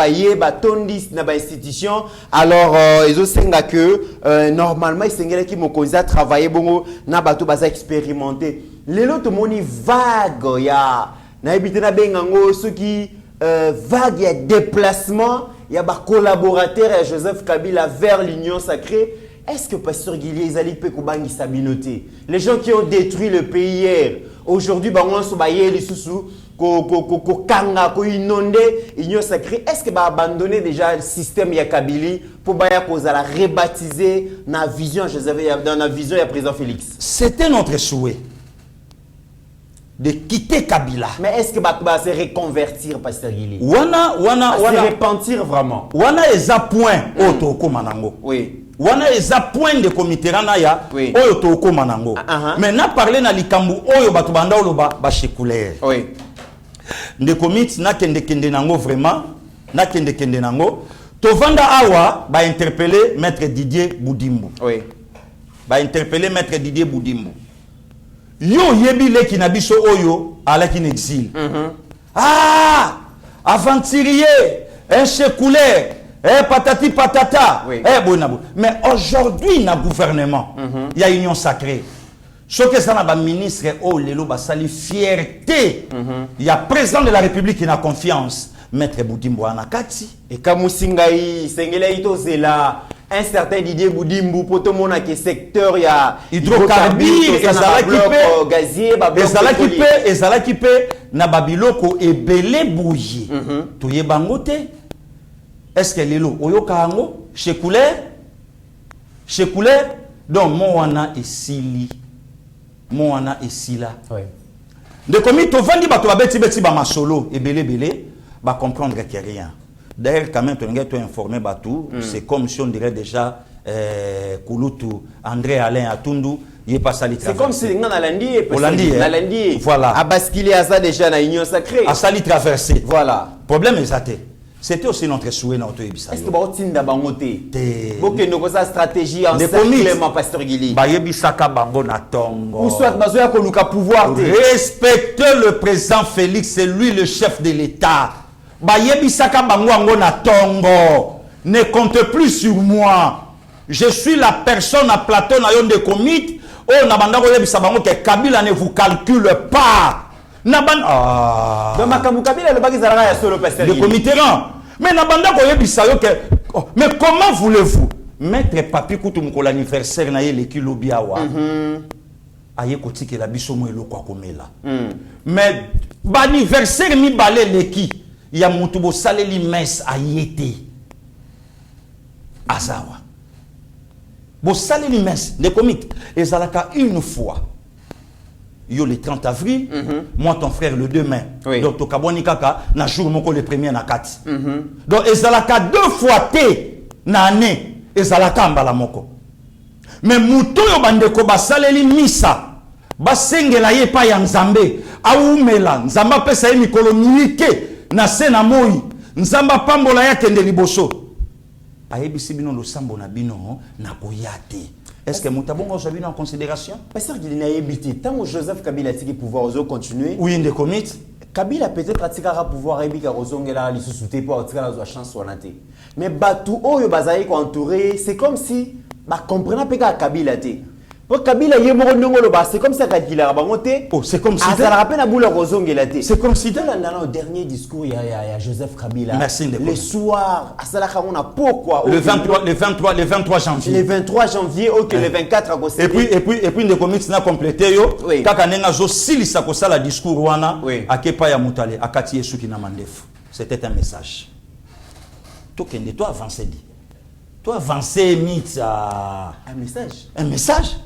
tondis na institution. Alors ils ont senga que normalement ils senga qui m'ont causé à travailler bongo na bato basa expérimenté. Les autres moni vague ya na habité na bengango ceux qui vague ya déplacement. Il y a des collaborateurs à Joseph Kabila vers l'Union sacrée. Est-ce que Pasteur Guillet, Izali Pekobangi Sabinoté, les gens qui ont détruit le pays hier, aujourd'hui, on se baille les sous-sous, ko kanga, ko inondé, l'Union sacrée, est-ce que va abandonner déjà le système Yakabili pour baya cause à la rebaptiser dans la vision dans la vision du président Félix? C'était notre souhait de quitter Kabila. Mais est-ce que va se reconvertir, Pasteur Guillet? Wana se repentir vraiment. Wana eza point oto komanango. Oui. Wana eza point de comité ranaya oui. Oyo to komanango. Mais na parler na likambu oyo batu banda oloba ba shekulaire. Oui. De comité na kende nango vraiment, na kende nango. To vanda awa ba interpeller maître Didier Boudimbo. Oui. Ba interpeller maître Didier Boudimbo. Yo yebi leki na biso oyo alaki en exil. Ah, aventurier, un chekouler, patati patata. Oui. Bonabo. Mais aujourd'hui na gouvernement, il y a union sacrée. Ce que ça na ba ministre oh lelo ba sali fierté. Il y a président de la République qui a confiance. Maître Boudimbo anakati. Et Kamusingai, Sengela Itozela, un certain Didier Boudimbo, pour tout le monde qui secteur, il y a hydrocarbures, gazier, ezalaki pe na babiloko ebele bouillie. Toye bangote. Est-ce que lelo oyoka ango chez couleur? Donc moana esili. Moana esila. Oui. De komi to vandi bato beti ba masolo ebele va comprendre qu'il n'y a rien. D'ailleurs, quand même, tu es informé, c'est comme si on dirait déjà Kouloutou, André Alain Atundu, il est pas sali traverser. C'est comme si on a Hollandi. Voilà. A basculé à ça déjà dans l'Union sacrée. A sali traverser. Voilà. Problème est ça. C'était aussi notre souhait dans notre émission. Est-ce que vous avez bangoté? Vous avez une stratégie en cerclement, Pasteur Guili. Ou soit vous avez pouvoir. Respectez le président Félix, c'est lui le chef de l'État. Ne comptez plus sur moi. Je suis la personne à plateau de comité. Oh, que Kabila ne vous calcule pas. Donc, le comité rang. Mais mais comment voulez-vous mettre papi koutou l'anniversaire na ye leki lobiawa aye koti ke la biso mo eloko komela mais l'anniversaire mi balé leki ya mutu bo saleli mes ayete azawa bo saleli mes de comité ezalaka une fois. Yo le 30 avril, moi ton frère le 2 mai. Oui. Donc to kaboni kaka na jour moko le premier na kati. Donc ezalaka 2 fois té na année ezalaka mbala moko. Mais muto yo bandeko basaleli misa basengela ye pa ya Nzambe aumela Nzamba pesa ye mikolo minike na sena moi Nzamba pambola ya kende liboso ayebisi bino lo sambo na bino na koyate. Est-ce que Moutabongo a bien en considération? Pasteur Guilina habité. Tant que Joseph Kabila a pouvoir continuer. Oui, in the commit. Kabila peut-être a pouvoir éviter Rosongela, les sous-soutés pour attirer la chance sur la tête. Mais Batou, Oyo Bazaï entouré, c'est comme si, comprenant Peka Kabila. Kabila c'est comme ça qu'il a monté. Oh, c'est comme si ça la rappelle à boule c'est comme si dans le dernier discours il y a Joseph Kabila. Merci le soir à ça on a pourquoi le 23 janvier. Le 23 janvier OK le 24 à et puis de comics n'a complété yo kaka nenga zo silisa ko sala discours wana akepa ya mutale akati yesu ki na mandefu. C'était un message. Toi avancer dit. Toi avancer mythe un message. Un message.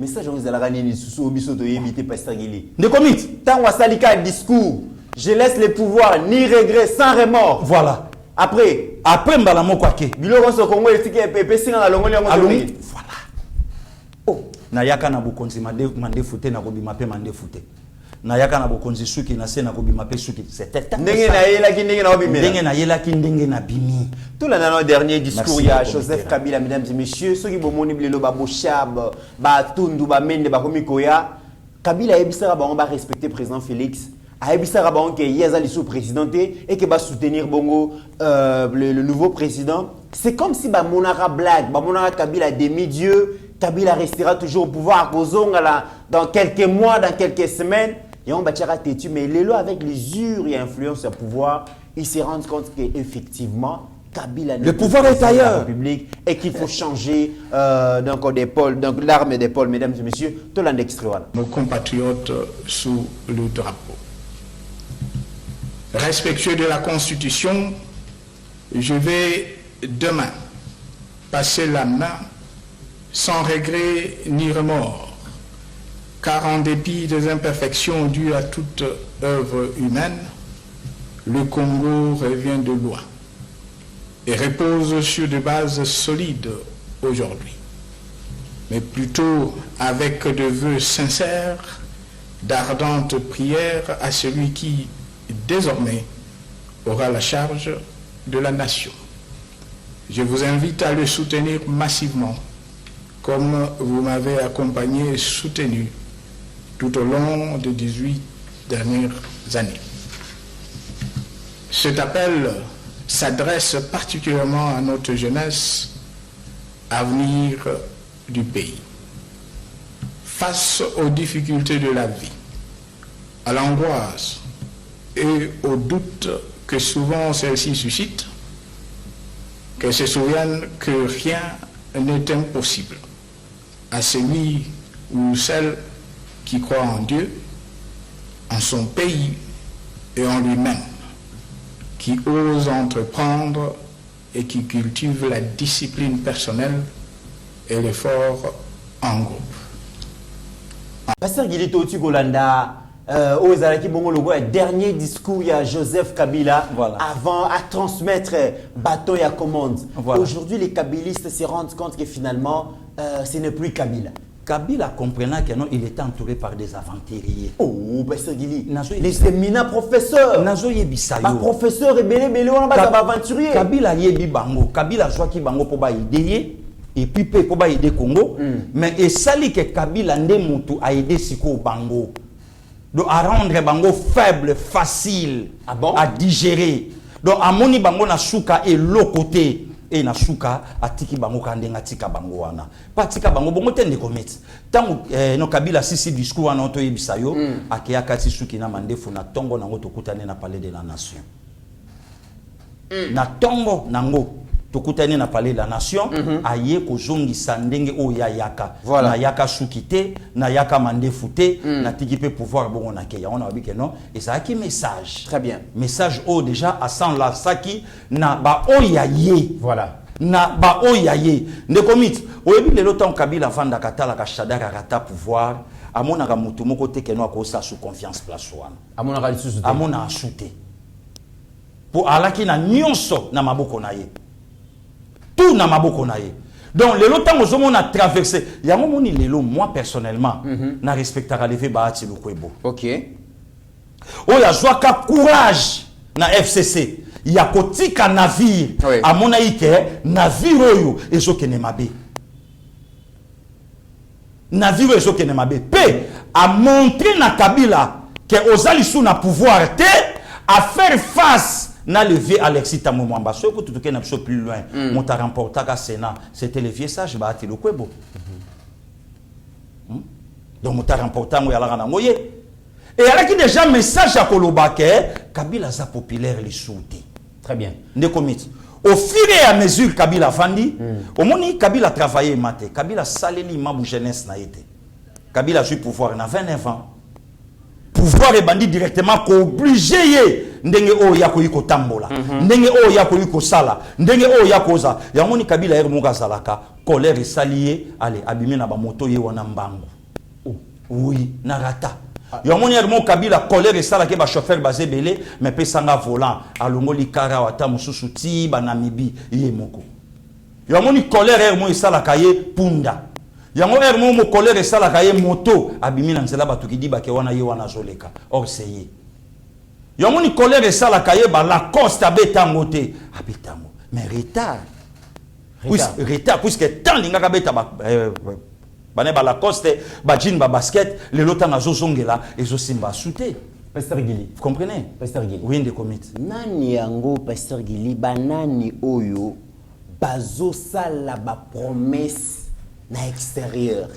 Message on zala nini susu biso to yebite pasteur Gili. De commit. Tant wa salika discours, je laisse le pouvoir ni regret sans remords. Voilà. Après mbala moko ake. Biloko so Congo etiki epe singa na longoli yango. Voilà. Oh, na yaka na bokonzi mande fute na kobima pe mande fute. Na yaka na bokonzi suki na se na kobima pe suki. C'était ndenge na yela ki ndenge na obimela. Ndenge na yela ki ndenge na bimi. Tout là dans le dernier discours il y a Joseph Kabila, mesdames et messieurs, ceux qui bomoni blelo ba boshab ba tundu ba mende ba komikoya Kabila ebisara ba on va respecter président Félix a ebisara ba on que yazali sous présidenté et que va soutenir bongo le nouveau président. C'est comme si ba monara blague ba monara Kabila demi-dieu, Kabila restera toujours au pouvoir kozonga dans quelques mois, dans quelques semaines. Et on bâtira têtu mais lelo avec l'usure et influence au pouvoir, ils se rendent compte qu'effectivement Kabila le pouvoir est ailleurs et qu'il faut changer donc l'arme d'épaule, mesdames et messieurs, tout l'indextrait. Nos compatriotes sous le drapeau. Respectueux de la Constitution, je vais demain passer la main sans regret ni remords, car en dépit des imperfections dues à toute œuvre humaine, le Congo revient de loin et repose sur des bases solides aujourd'hui, mais plutôt avec de vœux sincères, d'ardentes prières à celui qui, désormais, aura la charge de la nation. Je vous invite à le soutenir massivement, comme vous m'avez accompagné et soutenu tout au long des 18 dernières années. Cet appel s'adresse particulièrement à notre jeunesse, avenir du pays. Face aux difficultés de la vie, à l'angoisse et aux doutes que souvent celle-ci suscite, qu'elle se souvienne que rien n'est impossible à celui ou celle qui croit en Dieu, en son pays et en lui-même, qui ose entreprendre et qui cultive la discipline personnelle et l'effort en groupe. Pasteur Gili Toti Golanda, dernier discours, il y a Joseph Kabila, avant à transmettre bâton et à commande. Aujourd'hui, les kabylistes se rendent compte que finalement, ce n'est plus Kabila. Kabila comprenant qu'il était entouré par des aventuriers. Oh, Pasteur Gili, les éminents professeurs. Nazo yebisa yo. Professeur et belé on va aventurier. Kabila yebi bango. Kabila joa ki bango pour ba aider et puis pour ba aider Congo. Mais et sali que Kabila nde mutu a aider siko bango. Donc à rendre bango faible, facile à digérer. Donc à moni bango na suka et l'autre côté. Et na suka atiki bango kandenga tika bango wana pa tika bango bongo tende kometi tangu no Kabila sisi discours wana to yebisa yo akeya kati suki na mandefu na tongo nango tokutane na palais de la nation na tongo nango tokutane na palais de la nation aye kozongisa ndenge o ya yaka na yaka suki te na yaka mandefu te na tiki pe pouvoir bongo na keya on a dit que non et ça qui message très bien message o déjà à sans la saki na ba o ya ye voilà na ba o ya ye ne komit oyebi lelo temps Kabila vanda katala ka shadaka kata pouvoir amona ka mutu moko te keno akosa sous confiance place wana amona ka lisusu te amona asute pour alaki na nyonso na maboko na ye tout na maboko na ye. Donc lelo tango zomo na traversé yango moni lelo moi personnellement na respectera lever baati lukwebo. OK. Oya joa ka courage na FCC. Ya kotika navire amona ike navire oyo ezokene mabe. Navire ezokene mabe. Pe a montrer na Kabila que ozali sous na pouvoir te à faire face na levé Alexis Tambo Mwamba so ko tutuke na plus loin monta remporta ka Sénat c'était le vieux sage baati lukwebo donc moto remportant ngo yalaka nango ye et alaki déjà message à kolobake Kabila za populaire les souté Très bien. Ndekomit. Au fur et à mesure Kabila Fandi, au moni Kabila travaillé maté, Kabila saleli mabu jeunesse na été. Kabila a eu pouvoir na 29 ans. Pouvoir et bandit directement ko obligé ye ndenge o yako yiko tambola. Ndenge o yako yiko sala, ndenge o yako za. Ya moni Kabila er muka salaka, colère et salié, allez abimé na ba moto ye wana mbangu. Oui, narata. Yomoni ermo Kabila colère et ça ke ba chauffeur basé belé mais pesanga volant alongoli kara wata mususu ti ba Namibi yemoko. Yomoni colère ermo et ça la kaye punda. Yango ermo mo colère et ça la kaye moto abimi na nzela batu ki di ba ke wana ye wana zoleka or seye. Yomoni colère et ça la kaye ba la costa betango te abetango mais retard. Retard puisque tant linga ka beta ba Bane ba Lacoste, ba jean ba basket, les lotans na zozongela et zo simba souté. Pasteur Gili. Vous comprenez? Pasteur Gili. Oui, des commit. Nani yango Pasteur Gili banani oyo bazo sala ba promesse na extérieur.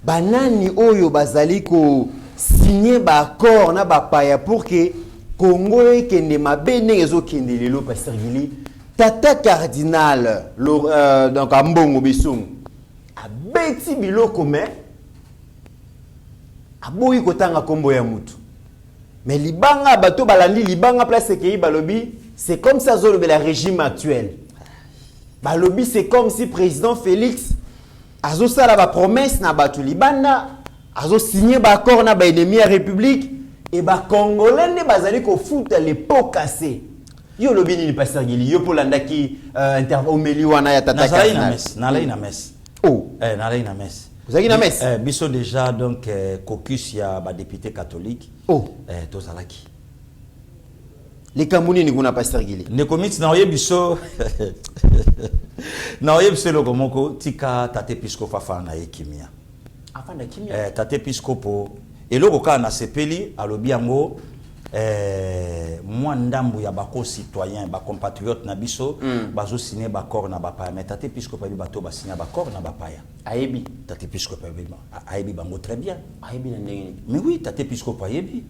Banani oyo bazali ko signer ba accord na ba paya pour que Congo kende mabene ezo kende lelo Pasteur Gili. Tata cardinal donc a mbongo bisung. Beti biloko me aboyi kotanga kombo ya mutu mais libanga bato balandi libanga place ke balobi c'est comme ça zolo la régime actuel balobi c'est comme si président Félix azo sala ba promesse na bato libanda azo signer ba accord na ba ennemi ya république et ba congolais ne bazali ko futa les pots cassés yo lobi ni Pasteur Gili yo polandaki intervomeli wana ya tata cardinal na mes oh, nalai na messe. Vous avez une messe? Biso déjà donc caucus ya ba député catholique. Oh, tozalaki. Les Camerounais ni kuna Pasteur Gili. Ne komiti na oye biso. Na oye biso lokomoko tika tate piscopo fa na ekimia. Afanda kimia. Tate piscopo eloko ka na sepeli alobi yango moi ndambu ya bako citoyen ba compatriote na biso bazo signer ba accord na ba paya mais tate piscopo bi bato ba signer ba accord na ba paya Ayebi tate piscopo ayebi bango très bien Ayebi na ndenge mais oui tate piscopo ayebi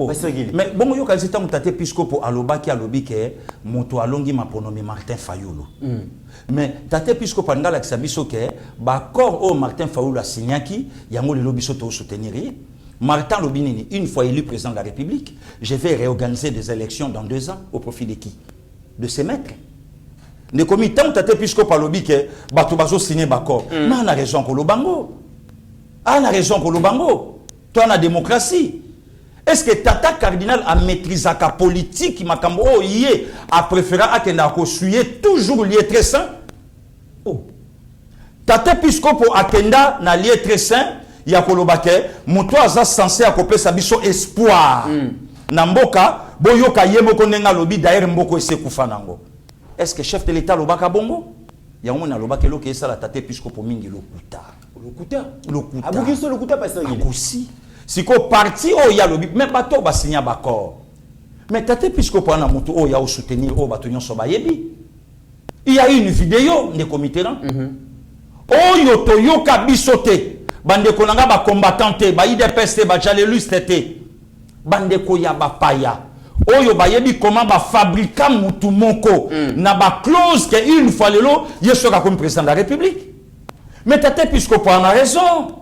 Pasteur Gili mais bon yo ka zita mu tate piscopo alobaki alobi ke moto alongi maponomi Martin Fayulu mais tate piscopo ngala ki biso ke ba accord o Martin Fayulu a signaki yango lelo biso to soutenir Martin Lobinini, une fois élu président de la République, je vais réorganiser des élections dans 2 ans au profit de qui? De ses maîtres. Ne commis tant que tu as par lobby que Batubazo signé Bakor. Mais on a raison pour le bango. On a raison pour le bango. Toi, on a démocratie. Est-ce que Tata Cardinal a maîtrisé la politique Makambo a préféré à Kenako suyer toujours lié très sain? Oh. Tata Piscopo Akenda n'a lié très sain. Ya kolobake moto aza censé akopesa biso espoir na mboka boyoka yemoko nenga lobi d'ailleurs mboko esekufa nango. Est-ce que chef de l'état lobaka bongo ya mona lobaka loke esala tate piscopo mingi lokuta abukiso lokuta Pasteur Gili aussi siko parti o ya lobi mais bato ba signer d'accord mais tate piscopo na moto o ya o soutenir o bato nyonso ba yebi il y a une vidéo de comité là o yo to yoka bisote bandeko nanga ba combattant ba IDPS ba jaleliste te bandeko ya ba paya oyo ba yebi comment ba fabriquer mutu moko na ba clause que une fois lelo yesoka comme président de la République mais tate piscopo a raison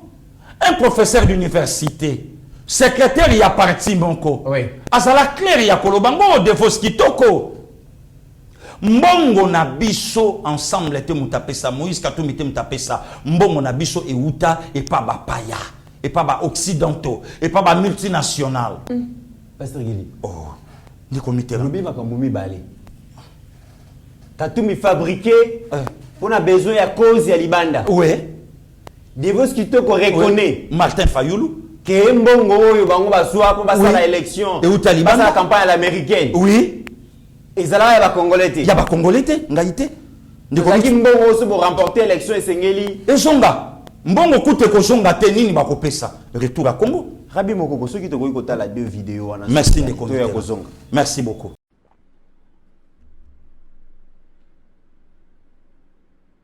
un professeur d'université secrétaire ya parti monko oui azala clair ya kolobango de foskitoko mbongo na biso ensemble te mutapesa Moïse Katumbi te mutapesa mbongo na biso euta et pas ba paya et pas ba occidentaux et pas ba multinational Pasteur Gili oh ni comité lobi makambo mibale Katumbi fabriqué on a besoin à cause ya libanda ouais Devos kitoko reconnaît Martin Fayulu que mbongo oyo bango baswa ko basala élection euta libanda basala campagne à l'américaine oui ezala ya ba congolais te ya ba congolais te ngaité ndikoki mbongo oso bo remporter élection esengeli ezonga mbongo kute ko zonga te nini ba kopesa retour à Congo Rabi Mokoko soki to ko tala 2 vidéos wana merci de commenter merci beaucoup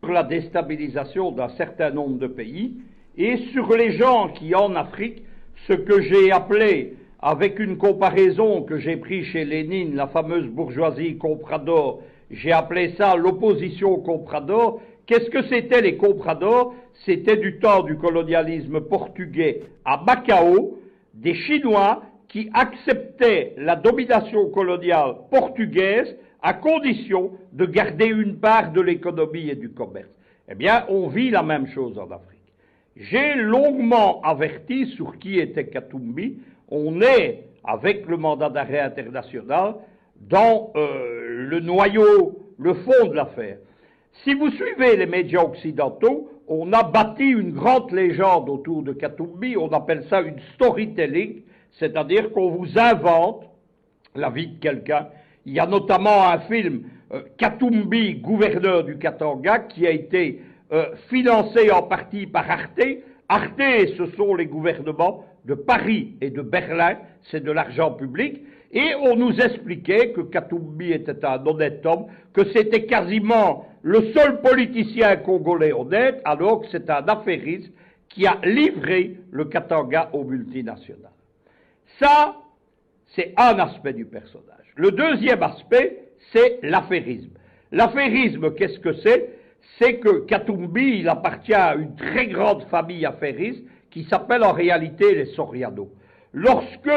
la déstabilisation d'un certain nombre de pays et sur les gens qui en Afrique, ce que j'ai appelé, avec une comparaison que j'ai prise chez Lénine, la fameuse bourgeoisie comprador, j'ai appelé ça l'opposition comprador. Qu'est-ce que c'était les compradors? C'était du temps du colonialisme portugais à Macao, des Chinois qui acceptaient la domination coloniale portugaise à condition de garder une part de l'économie et du commerce. Eh bien, on vit la même chose en Afrique. J'ai longuement averti sur qui était Katumbi. On est, avec le mandat d'arrêt international, dans le noyau, le fond de l'affaire. Si vous suivez les médias occidentaux, on a bâti une grande légende autour de Katumbi, on appelle ça une storytelling, c'est-à-dire qu'on vous invente la vie de quelqu'un. Il y a notamment un film, Katumbi, gouverneur du Katanga, qui a été financé en partie par Arte. Arte, ce sont les gouvernements de Paris et de Berlin, c'est de l'argent public, et on nous expliquait que Katumbi était un honnête homme, que c'était quasiment le seul politicien congolais honnête, alors que c'est un affairiste qui a livré le Katanga aux multinationales. Ça, c'est un aspect du personnage. Le deuxième aspect, c'est l'affairisme. L'affairisme, qu'est-ce que c'est? C'est que Katumbi, il appartient à une très grande famille affairiste qui s'appelle en réalité les Soriano. Lorsque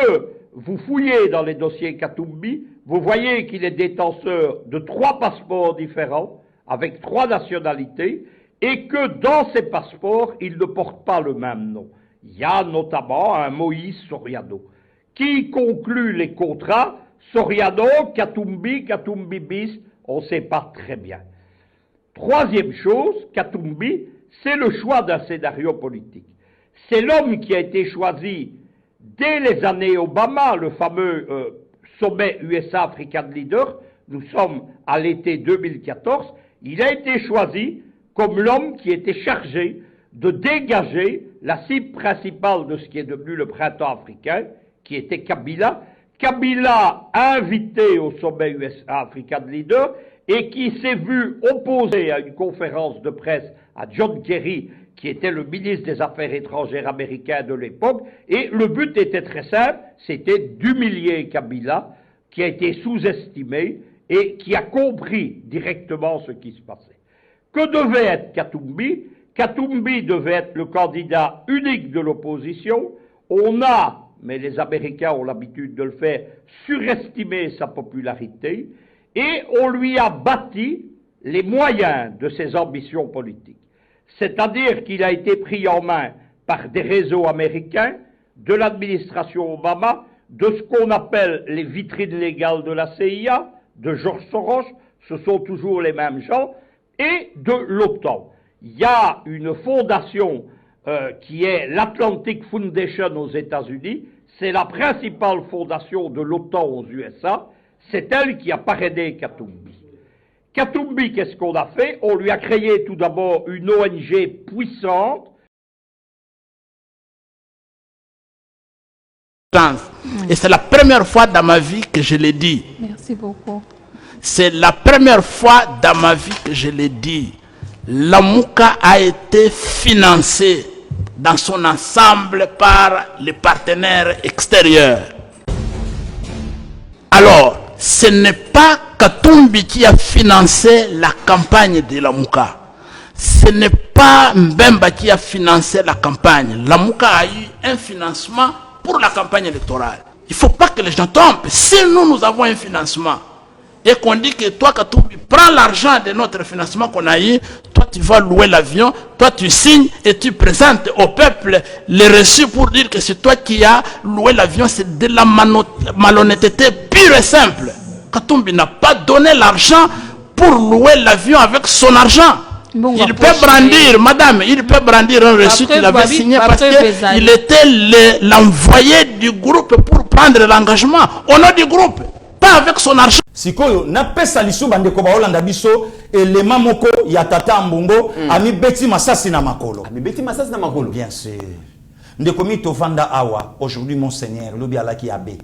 vous fouillez dans les dossiers Katumbi, vous voyez qu'il est détenteur de 3 passeports différents, avec 3 nationalités, et que dans ces passeports, il ne porte pas le même nom. Il y a notamment un Moïse Soriano. Qui conclut les contrats? Soriano, Katumbi, Katumbi bis, on ne sait pas très bien. Troisième chose, Katumbi, c'est le choix d'un scénario politique. C'est l'homme qui a été choisi dès les années Obama, le fameux sommet USA-African Leader, nous sommes à l'été 2014, il a été choisi comme l'homme qui était chargé de dégager la cible principale de ce qui est devenu le printemps africain, qui était Kabila. Kabila invité au sommet USA-African Leader et qui s'est vu opposé à une conférence de presse à John Kerry, qui était le ministre des Affaires étrangères américain de l'époque, et le but était très simple, c'était d'humilier Kabila, qui a été sous-estimé et qui a compris directement ce qui se passait. Que devait être Katumbi? Katumbi devait être le candidat unique de l'opposition. On a, mais les Américains ont l'habitude de le faire, surestimé sa popularité, et on lui a bâti les moyens de ses ambitions politiques. C'est-à-dire qu'il a été pris en main par des réseaux américains, de l'administration Obama, de ce qu'on appelle les vitrines légales de la CIA, de George Soros, ce sont toujours les mêmes gens, et de l'OTAN. Il y a une fondation qui est l'Atlantic Foundation aux États-Unis, c'est la principale fondation de l'OTAN aux USA, c'est elle qui a parrainé Katumbi. Katumbi, qu'est-ce qu'on a fait? On lui a créé tout d'abord une ONG puissante. Et c'est la première fois dans ma vie que je l'ai dit. Merci beaucoup. C'est la première fois dans ma vie que je l'ai dit. Lamuka a été financé dans son ensemble par les partenaires extérieurs. Alors, ce n'est pas Katumbi qui a financé la campagne de Lamuka. Ce n'est pas Mbemba qui a financé la campagne. Lamuka a eu un financement pour la campagne électorale. Il ne faut pas que les gens tombent. Si nous avons un financement et qu'on dit que toi, Katumbi, prends l'argent de notre financement qu'on a eu, toi tu vas louer l'avion, toi tu signes et tu présentes au peuple les reçus pour dire que c'est toi qui as loué l'avion, c'est de la malhonnêteté pure et simple. Katumbi n'a pas donné l'argent pour louer l'avion avec son argent. Bon, il peut brandir, madame, il peut brandir un reçu qu'il avait signé parce qu'il était l'envoyé du groupe pour prendre l'engagement au nom du groupe, pas avec son argent. Sikoyo, na pesa lisu bandeko ba Holanda biso, élément moko ya tata mbongo, ami beti masasi na makolo. Ami beti masasi na makolo. Bien sûr. Ndekomi tovanda awa, aujourd'hui mon seigneur, lobi alaki abe.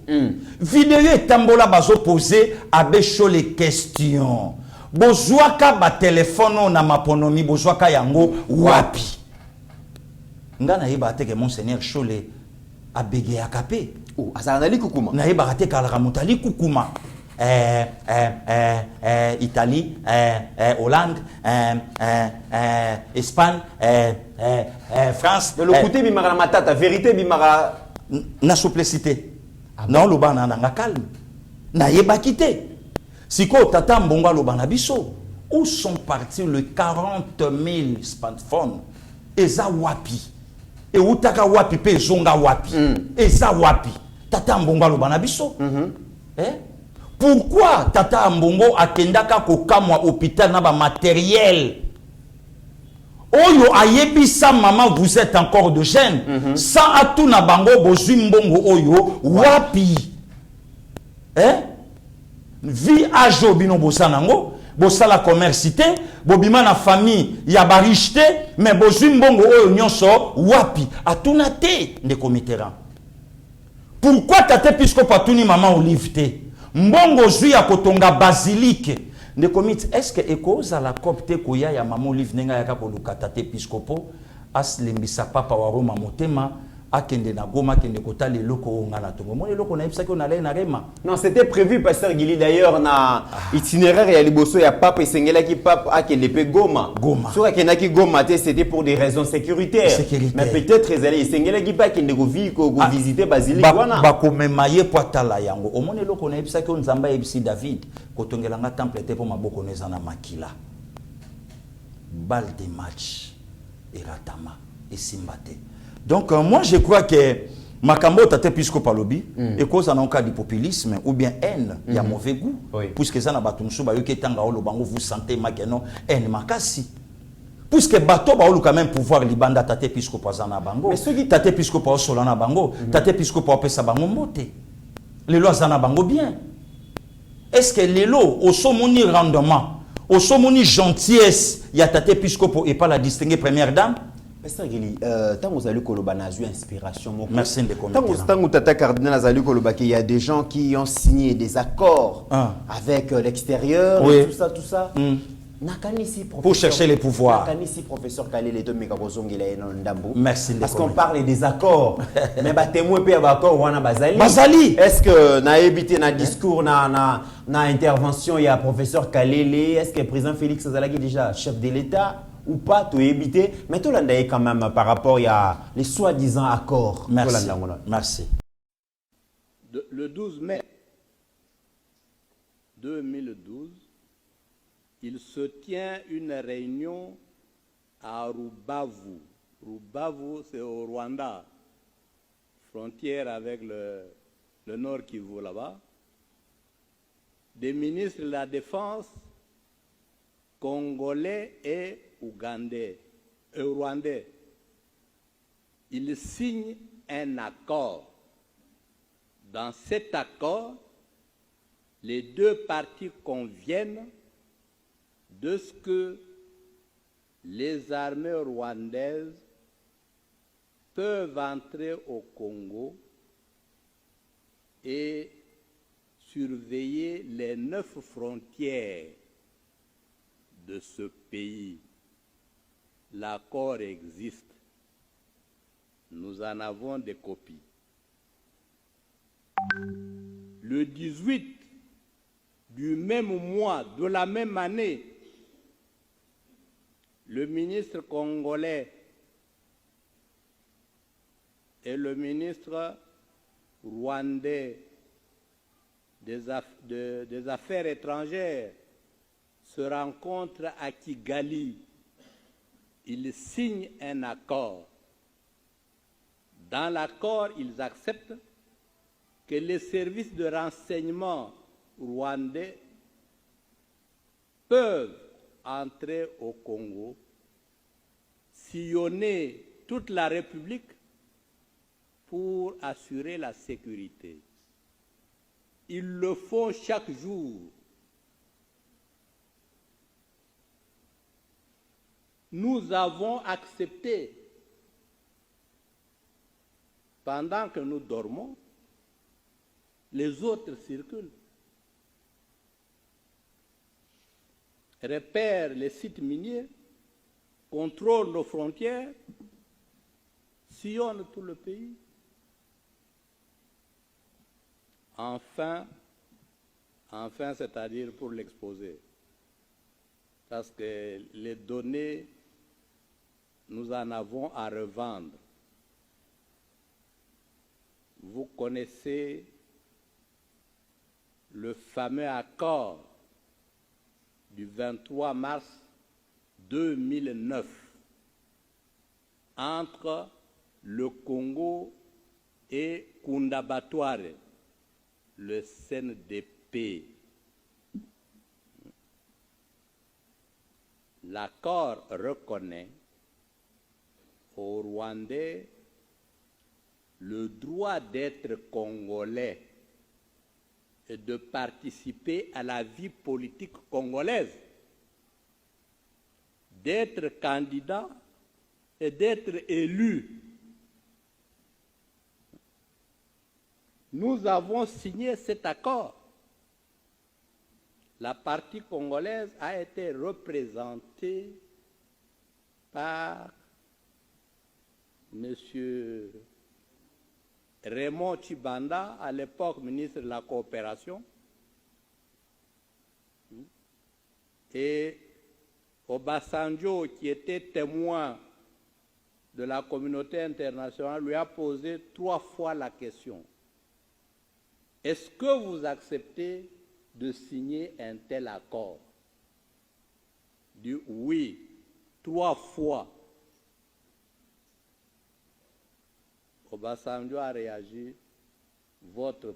Vidéo tambola bazo poser abe chaud les questions. Bozwaka ba téléphone na maponomi, bozwaka yango wapi. nga na yeba te que monseigneur Chole a bégé à capé. Oh, azanali kukuma. Na yeba te kala ramutali kukuma. Italie, Hollande, Espagne, France. De l'autre côté, bimara matata, vérité bimara. Na souplicité. Na loba na nga calme. Na yeba quitté. Siko tata mbonga loba na biso. Où sont partis les 40 000 smartphones? Eza wapi. Et utaka wapi pe zonga wapi. Eza wapi. Tata mbonga loba na biso. Pourquoi Tata Mbongo akendaka kokamwa hôpital na ba matériel? Oyo ayebisa maman vous êtes encore de jeune. Sans atuna bango bozui mbongo oyo wapi? Vi ajo bino bosanango, bosala commercité, bobima na famille ya barichte, mais bozui mbongo oyo nyonso wapi? Atuna te ndeko Mitterrand. Pourquoi tate puisque patuni maman Olive te? Mbongo zui ya kotonga basilique. Ne komit, est-ce que ekoza la copte koya ya maman Olive nenga ya kakoluka tate episcopo as lembisa papa wa Roma motema akende na goma kende kotali loko ngana tongo. Mon loko na ipsa ko na le na rema. Non, c'était prévu pasteur Gili d'ailleurs na itinéraire ya liboso ya papa esengela ki papa akende pe goma. Goma. Sur akenda ki goma c'était pour des raisons sécuritaires. Mais peut-être ezali esengela ki pa kende ko vi ko visiter basilique wana. Ba ko memaye poatala yango. O mon loko na ipsa ko nzamba ebisi David kotongela nga temple te po maboko neza na makila. Balle de match eratama esimbate. Donc moi je crois que Makambo tate puisque palobi et cause en cas de populisme ou bien haine, il y a mauvais goût puisque ça na batumsu ba yoke tanga olo bango vous sentez makeno haine makasi. Puisque bato ba olo quand même pouvoir libanda tate puisque pozana bango. Mais ceux qui tate puisque pa solana bango, tate puisque pa pesa bango mote. Les lois zana bango bien. Est-ce que les lois au somoni rendement, au somoni gentillesse, il y a tate puisque et pas la distinguer première dame? Pasteur Gili, tant que vous allez eu inspiration. Merci de tant que Tata Cardinal Azali Koloba, il y a des gens qui ont signé des accords avec l'extérieur, tout ça. Pour chercher les pouvoirs. Merci. Parce qu'on parle des accords. Mais témoin peut accord wana bazali. Bazali. Est-ce que na évité na discours na intervention il y a professeur Kalele, est-ce que le président Félix Azalaki déjà chef de l'État ou pas, tu éviter, mais tout l'andaye quand même par rapport à les soi-disant accords. Merci. Merci. Le 12 mai 2012, il se tient une réunion à Rubavu. Rubavu, c'est au Rwanda, frontière avec le Nord Kivu là-bas. Des ministres de la Défense congolais et rwandais. Ils signent un accord. Dans cet accord, les deux parties conviennent de ce que les armées rwandaises peuvent entrer au Congo et surveiller les 9 frontières de ce pays. L'accord existe. Nous en avons des copies. Le 18 du même mois, de la même année, le ministre congolais et le ministre rwandais des Affaires étrangères se rencontrent à Kigali. Ils signent un accord. Dans l'accord, ils acceptent que les services de renseignement rwandais peuvent entrer au Congo, sillonner toute la République pour assurer la sécurité. Ils le font chaque jour. Nous avons accepté, pendant que nous dormons, les autres circulent, repèrent les sites miniers, contrôlent nos frontières sillonne tout le pays. Enfin, c'est-à-dire pour l'exposer. Parce que les données, nous en avons à revendre. Vous connaissez le fameux accord du 23 mars 2009 entre le Congo et Kundabatware, le CNDP. L'accord reconnaît aux Rwandais le droit d'être congolais et de participer à la vie politique congolaise, d'être candidat et d'être élu. Nous avons signé cet accord. La partie congolaise a été représentée par M. Raymond Tshibanda, à l'époque ministre de la Coopération, et Obasanjo, qui était témoin de la communauté internationale, lui a posé 3 fois la question. Est-ce que vous acceptez de signer un tel accord? Il dit oui, 3 fois. Obasanjo a réagi, votre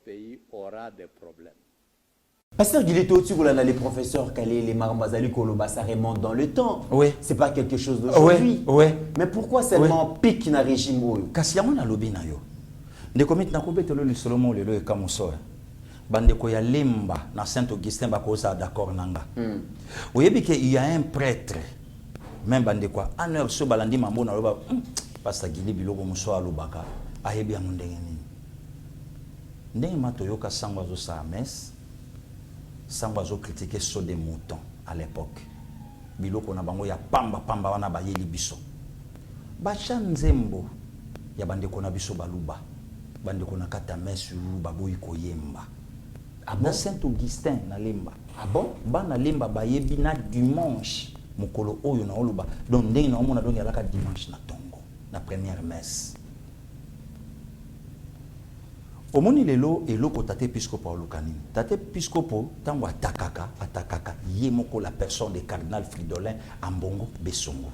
pays aura des problèmes. Pasteur Guileto, tu vois les professeurs Kalé, les Marmazali Koloba, ça remonte dans le temps. Oui. C'est pas quelque chose d'aujourd'hui. Oui. Mais pourquoi seulement pique na régime? Kasiamo na lobi na yo. Ndekomit na kobetelo le Solomon lelo e kamoso. Bandeko ya lemba na Saint-Augustin bakoza d'accord nanga. Oyebi ke il y a un prêtre même bandeko aneur so balandi mambo na loba Pasteur Guili biloko muso alobaka ayebi ya ndenge nini. Ndenge matoyoka sangwa zo sa messe. Sangwa zo critiquer so des moutons à l'époque. Biloko na bango ya pamba wana ba yeli biso. Bacha nzembo ya bandeko na biso baluba. Bandeko na kata mesu baboyi koyemba. Na Saint-Augustin na lemba. Ah bon? Bana lemba bayebi na dimanche mukolo oyo na oluba. Donc ndenge na omona donc yalaka dimanche na tongo na première messe. Omoni lelo eloko tate episcopo olukani. Tate episcopo tango atakaka ye moko la personne de cardinal Fridolin Ambongo Besongo.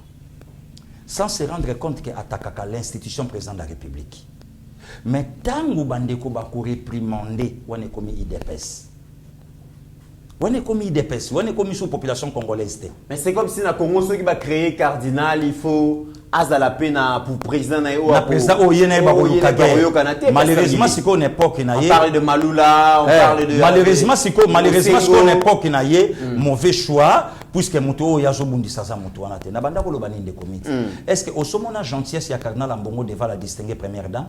Sans se rendre compte que atakaka l'institution présidente de la République. Mais tango bandeko bako réprimander wane komi IDPS. Wane komi IDPS, wane komi sous population congolaise. Mais c'est comme si na Congo ceux qui va créer cardinal, il faut azala pena pour président na yo. Na président oyena ba koyoka. Malheureusement c'est qu'on époque na ye. On parle de Malula, on parle de malheureusement c'est qu'on époque na ye mauvais choix puisque muto ya zo bundisa za muto wana te. Na banda ko loba ninde comité. Est-ce que au somona gentillesse ya cardinal Ambongo devant la distinguer première dame?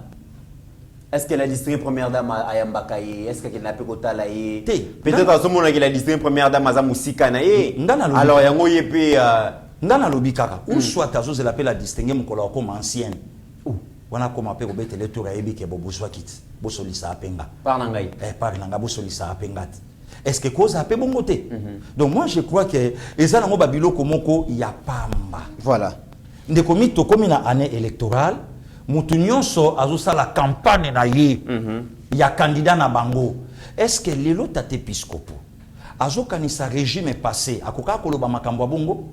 Est-ce qu'elle a distingué première dame à Yambakaye? Est-ce qu'elle n'a pas côté là? Peut-être à ce moment-là qu'elle a distingué première dame à Musika naye. Alors yango yepe ngana lobikaka ou soit tazo ze l'appelle la distinguer mukolo comme ancienne. Wana comme appelle obete le tour ayebi ke bobuswa kit. Bo solisa apenga. Par nangai. Par nanga bo solisa apenga. Est-ce que cause apé bon côté? Donc moi je crois que eza nango babilo komoko ya pamba. Voilà. Ndeko mito komi na année électorale. Mutu nyonso azosa la campagne na ye ya candidat na bango. Est-ce que lelo tate episcopo azo kanisa régime passé akoka koloba makambo ya bongo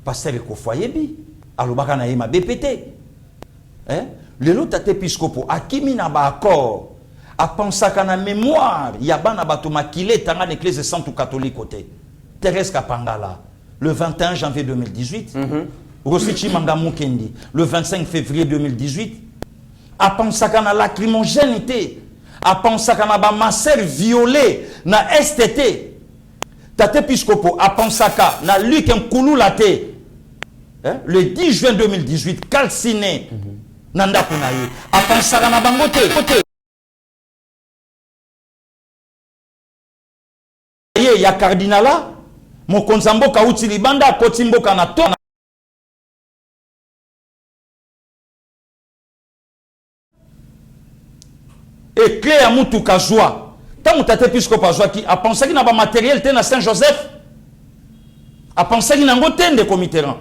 pasteur Kofoyebi alobaka na ye ma BPT lelo tate episcopo akimi na ba accord a pensaka na mémoire ya bana bato makile tanga na église centre catholique côté Thérèse Kapangala le 21 janvier 2018 Rosichi Manga Mukendi, le 25 février 2018, a pensé à la lacrymogénité, a pensé à la masseur violée, na STT. Tate Episcopo a pensé à la Luc Nkoulou Laté, le 10 juin 2018, calciné, Nanda Kunaye, a pensé à la bangote. Il y a cardinala, mon konzambo kauti libanda, kotimbo kanato. et clé à mutu kazwa tant tate pisco pazwa qui a pensé qu'il n'a pas matériel té na Saint-Joseph a pensé qu'il n'a pas de committeran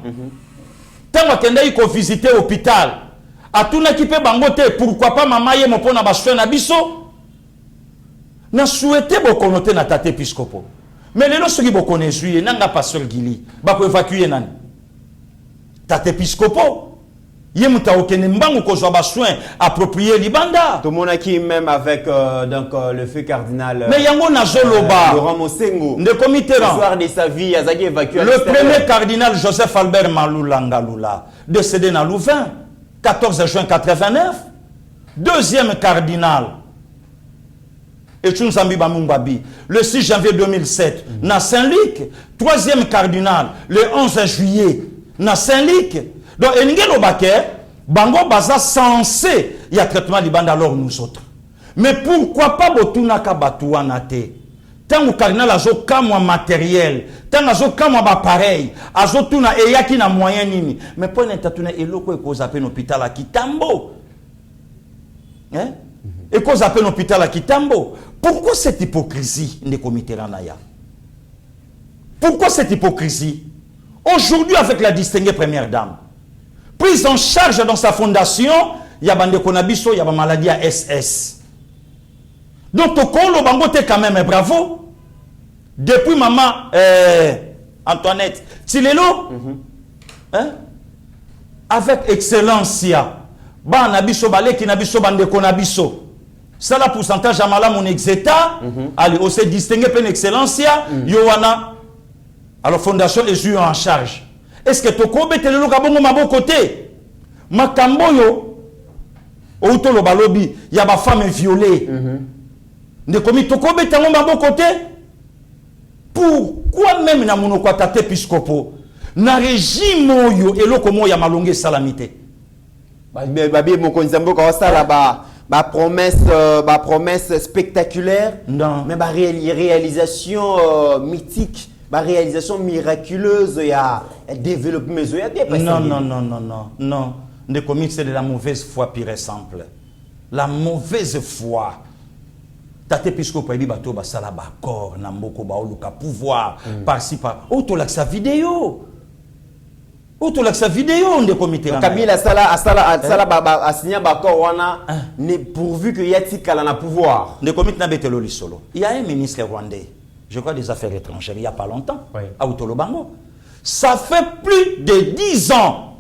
tant akenda iko visiter hôpital a tout na qui peut bangote pourquoi pas maman yé mo pona ba soin na biso na souhaité beaucoup noter na tate piscopo mais les lorsqu'ils beaucoup n'essuyer n'anga pasteur Gili ba ko évacuer nani tate piscopo yé muta okene mbangu ko zo ba soin approprié libanda tout monde qui même avec donc le feu cardinal mais yango na zoloba Laurent Mosengo de committeran le soir de sa vie azaki évacué le premier cardinal Joseph Albert Malula Ngalula décédé dans Louvain 14 juin 89 deuxième cardinal Echunzambi Bamumbabi le 6 janvier 2007 na Saint-Luc troisième cardinal le 11 juillet na Saint-Luc. Donc, Engelo Baké, Bango Baza censé y a traitement libanda alors nous autres. Mais pourquoi pas Botunaka Batouana te? Tant que cardinal azo kamwa matériel, tant azo kamwa appareil, azo tuna eyaki na moyen nini. Mais pour n'entatuna eloko e cause appel hôpital à Kitambo. Hein? Et cause appel hôpital à Kitambo. Pourquoi cette hypocrisie ne comité Ranaya? Pourquoi cette hypocrisie? Aujourd'hui avec la distinguée première dame. Prise en charge dans sa fondation, il y a bande konabiso, il y a une maladie à SS. Donc, le bango te quand même, bravo. Depuis maman Antoinette Tilelo, hein? Avec excellence, ba nabiso balé qui nabiso bande konabiso. Ça la pourcentage à mala mon exeta, allez, on s'est distingué par excellence, Yowana. Alors, fondation est en charge. Est-ce que Toko betele lo kabongo mabo côté makambo yo outo lo balobi ya ba femme violée ne komi Toko betele mabo côté pourquoi même na monoko tate piscopo na régime yo eloko mo ya malonge salamité babi mokonzi mboka osala ba promesse spectaculaire non mais ba réalisation mythique. La réalisation miraculeuse et à développer mes yeux. Non. Les comiques, c'est de la mauvaise foi pire et simple. La mauvaise foi. Tate Piscopo ebi bato basala bakor na mboko ba oluka pouvoir par-ci par. Autolaxa vidéo. Autolaxa vidéo on de comité. Kabila a signé bakor wana ne pourvu que yati kala na pouvoir. Le comité na betelo li solo. Il y a un ministre rwandais. Je crois des affaires étrangères, il n'y a pas longtemps, à Outolobango. Ça fait plus de 10 ans.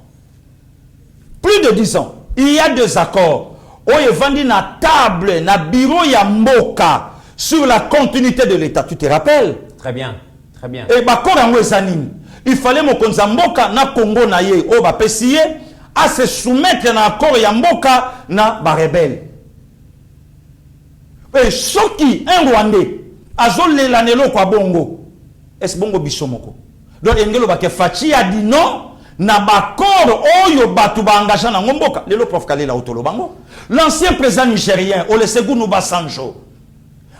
Plus de 10 ans. Il y a des accords. Où il vendu na table, na bureau Yamboka sur la continuité de l'État. Tu te rappelles? Très bien, très bien. Et bakor en Wezanin. Il fallait mon Konzamboka na Congo na ye, au Bapessier, à se soumettre na accord Yamboka na Barebel. Et ce qui, un Rwandais, azole lanelo kwa bongo es bongo bisomoko donc engelo ba ke fachi a dit non na bakor oyo batu ba engagé na ngomboka lelo prof Kalela Otolo bango l'ancien président nigérien Olusegun Obasanjo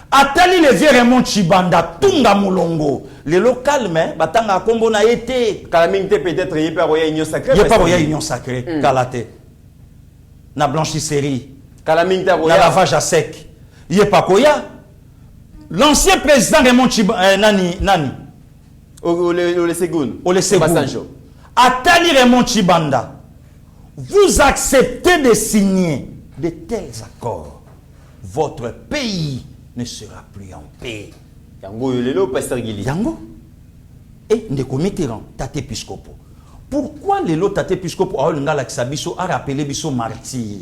atali le vieux Raymond Chibanda tunga mulongo lelo calme batanga kombo na été calamité peut-être y pas roya union sacrée y pas roya union sacrée kalate na blanchisserie calamité roya na lavage à sec y pas koya. L'ancien président Raymond Chibanda, Nani Olusegun Atali Raymond Chibanda, vous acceptez de signer de tels accords, votre pays ne sera plus en paix. Yango Yolelo, Pasteur Gili. Yango. Et Ndeko Mitterrand, Tate Piscopo. Pourquoi les lots Tate Piscopo a rappelé Bisso martyr?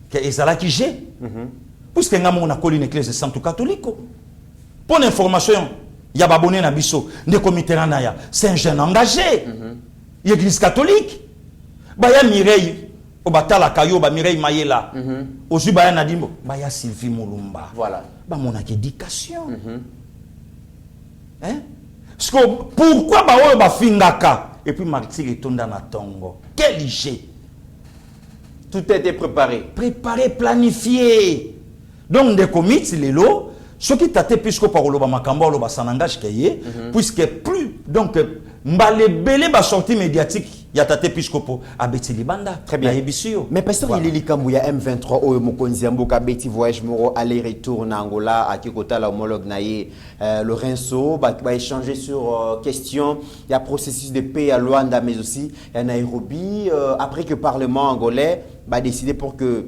Que Ezala qui j'ai? Puisque nous avons une église centre catholique. Pour l'information, il y a abonné na biso de comité Ranaya. C'est un jeune engagé. L'église catholique. Baya Mireille, Obatala Kayo, Mireille Mayela. Ozu Baya Nadimbo, Baya Sylvie Moulumba. Voilà. Bah mon éducation. Hein? Pourquoi Baoyo Bafingaka? Et puis Martyr est tombé dans Tongo. Quel jet? Tout a été préparé. Préparé, planifié. Donc, des comités, les lots, ce qui t'a été puisque par le Bamakamba, le Bassanangage, puisque plus, donc, les belé sortie médiatique, ya tate Piscopo abeti libanda. Très bien. Mais pasteur voilà. il est likambu ya M23 oyo mokonzi mboka beti voyage moro aller-retour na Angola à Kikota la homologue naie Lorenzo va échanger sur question il y a processus de paix à Luanda mais aussi à Nairobi après que le parlement angolais va décider pour que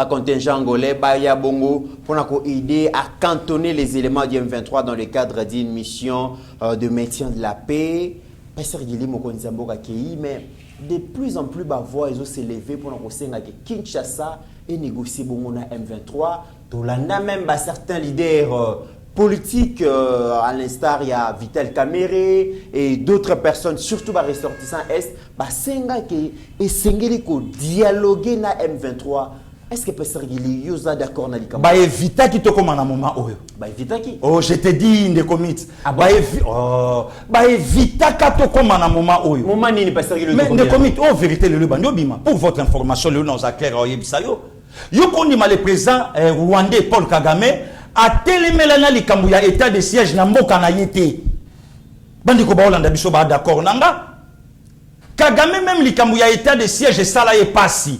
contingent angolais ya bongo pour aider à cantonner les éléments du M23 dans le cadre d'une mission de maintien de la paix. Pasteur Guili Mokonzi Mboka Kei, mais de plus en plus voix ils ont s'élevé pour que Kinshasa et négocier bongo na M23. Tolanda même certains leaders politiques à l'instar il y a Vital Kamere et d'autres personnes surtout ressortissants est senga ke et sengeli ko dialoguer na M23. Est-ce que Pasteur Guili yoza d'accord na likamba? Evita ki tokoma na moment oyo. Evita ki? Oh, je te dis in the commit. Evita ka tokoma na moment oyo. Moment nini Pasteur Guili? Mais in the commit, oh vérité le bando bima. Pour votre information, le nous a clair oyebisa yo. Yo kondima le président rwandais Paul Kagame a télémela na likambu ya état de siège na mboka na yete. Bandi ko ba Hollande biso ba d'accord nanga. Kagame même likambu ya état de siège sala ye passi.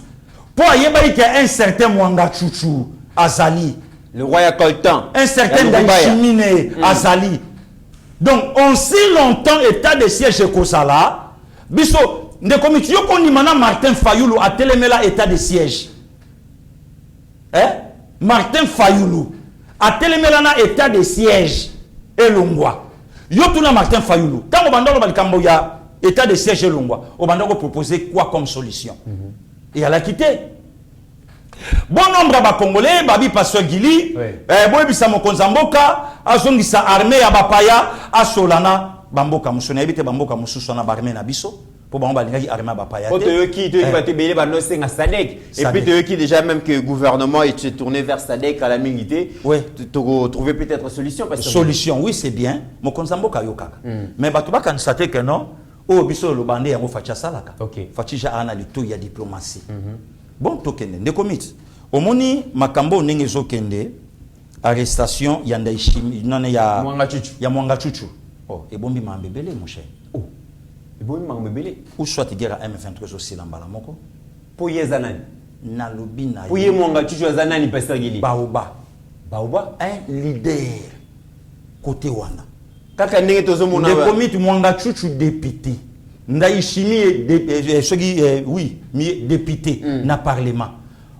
Pour y avoir un certain Mwanga Chouchou Azali, le roi Coltan, un certain Daishimine Azali. Donc, on si longtemps état de siège Kosala, biso, de comité qu'on dit maintenant Martin Fayoulou a télémela état de siège. Martin Fayoulou a télémela état de siège et Longwa. Yo tout Martin Fayoulou. Tant qu'on va dans ya état de siège et Longwa, on va proposer quoi comme solution? Et elle a quitté. Bon nombre de Congolais, Babi Pasteur Guili, Boebisa Mokonzamboka, Azongisa armée à Bapaya, à Solana, Bamboka Moussona, évite Bamboka Moussona Barmé Nabiso, pour Bambalingaki armée à Bapaya. Pour eux qui va te payer par à Sadek. Et puis eux qui déjà même que le gouvernement est tourné vers Sadek à la milité, tu trouver peut-être solution. Solution, oui, c'est bien. Mokonzamboka Yokaka. Mais Batouba kan sate que non. Oh, biso le bandé yango facha salaka. OK. Facha ana le tout ya diplomatie. Bon tokende ne commit. Omoni makambo ndenge zokende arrestation ya Ndaishimi none ya Mwanga Chuchu. Oh, et bombi mambebele mon cher. Oh. Et bombi mambebele ou soit guerre M23 aussi lambala moko. Po yezanani na lobina. Po ye Mwanga Chuchu azanani Pasteur Guili. Baoba un leader côté wana. Kaka ndenge tozomona le comité Mwanga Chuchu député Ndaishimi oui député na parlement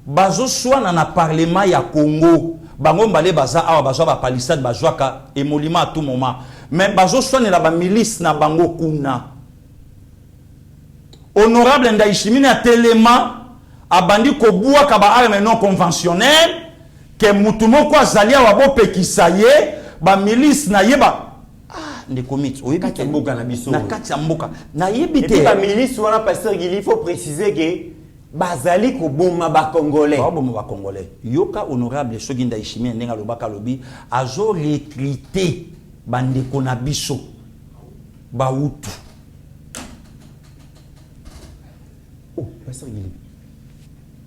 bazo swana na parlement ya Congo bango mbale baza awa bazo ba palissade bazwaka emolima à tout moment mais bazo swana la ba milice na bango kuna honorable Ndaishimi na telema abandi ko bua ka ba arme non conventionnelle que mutumo ko azalia wa bopekisa ye ba milice na yeba les comités oui kati mboka na biso na kati mboka na yebite la milice wana Pasteur Guili il faut préciser que bazali ko boma ba congolais yoka honorable soki Ndaishimi ndenga lobaka lobi azo recruter bandeko na biso ba utu. Oh Pasteur Guili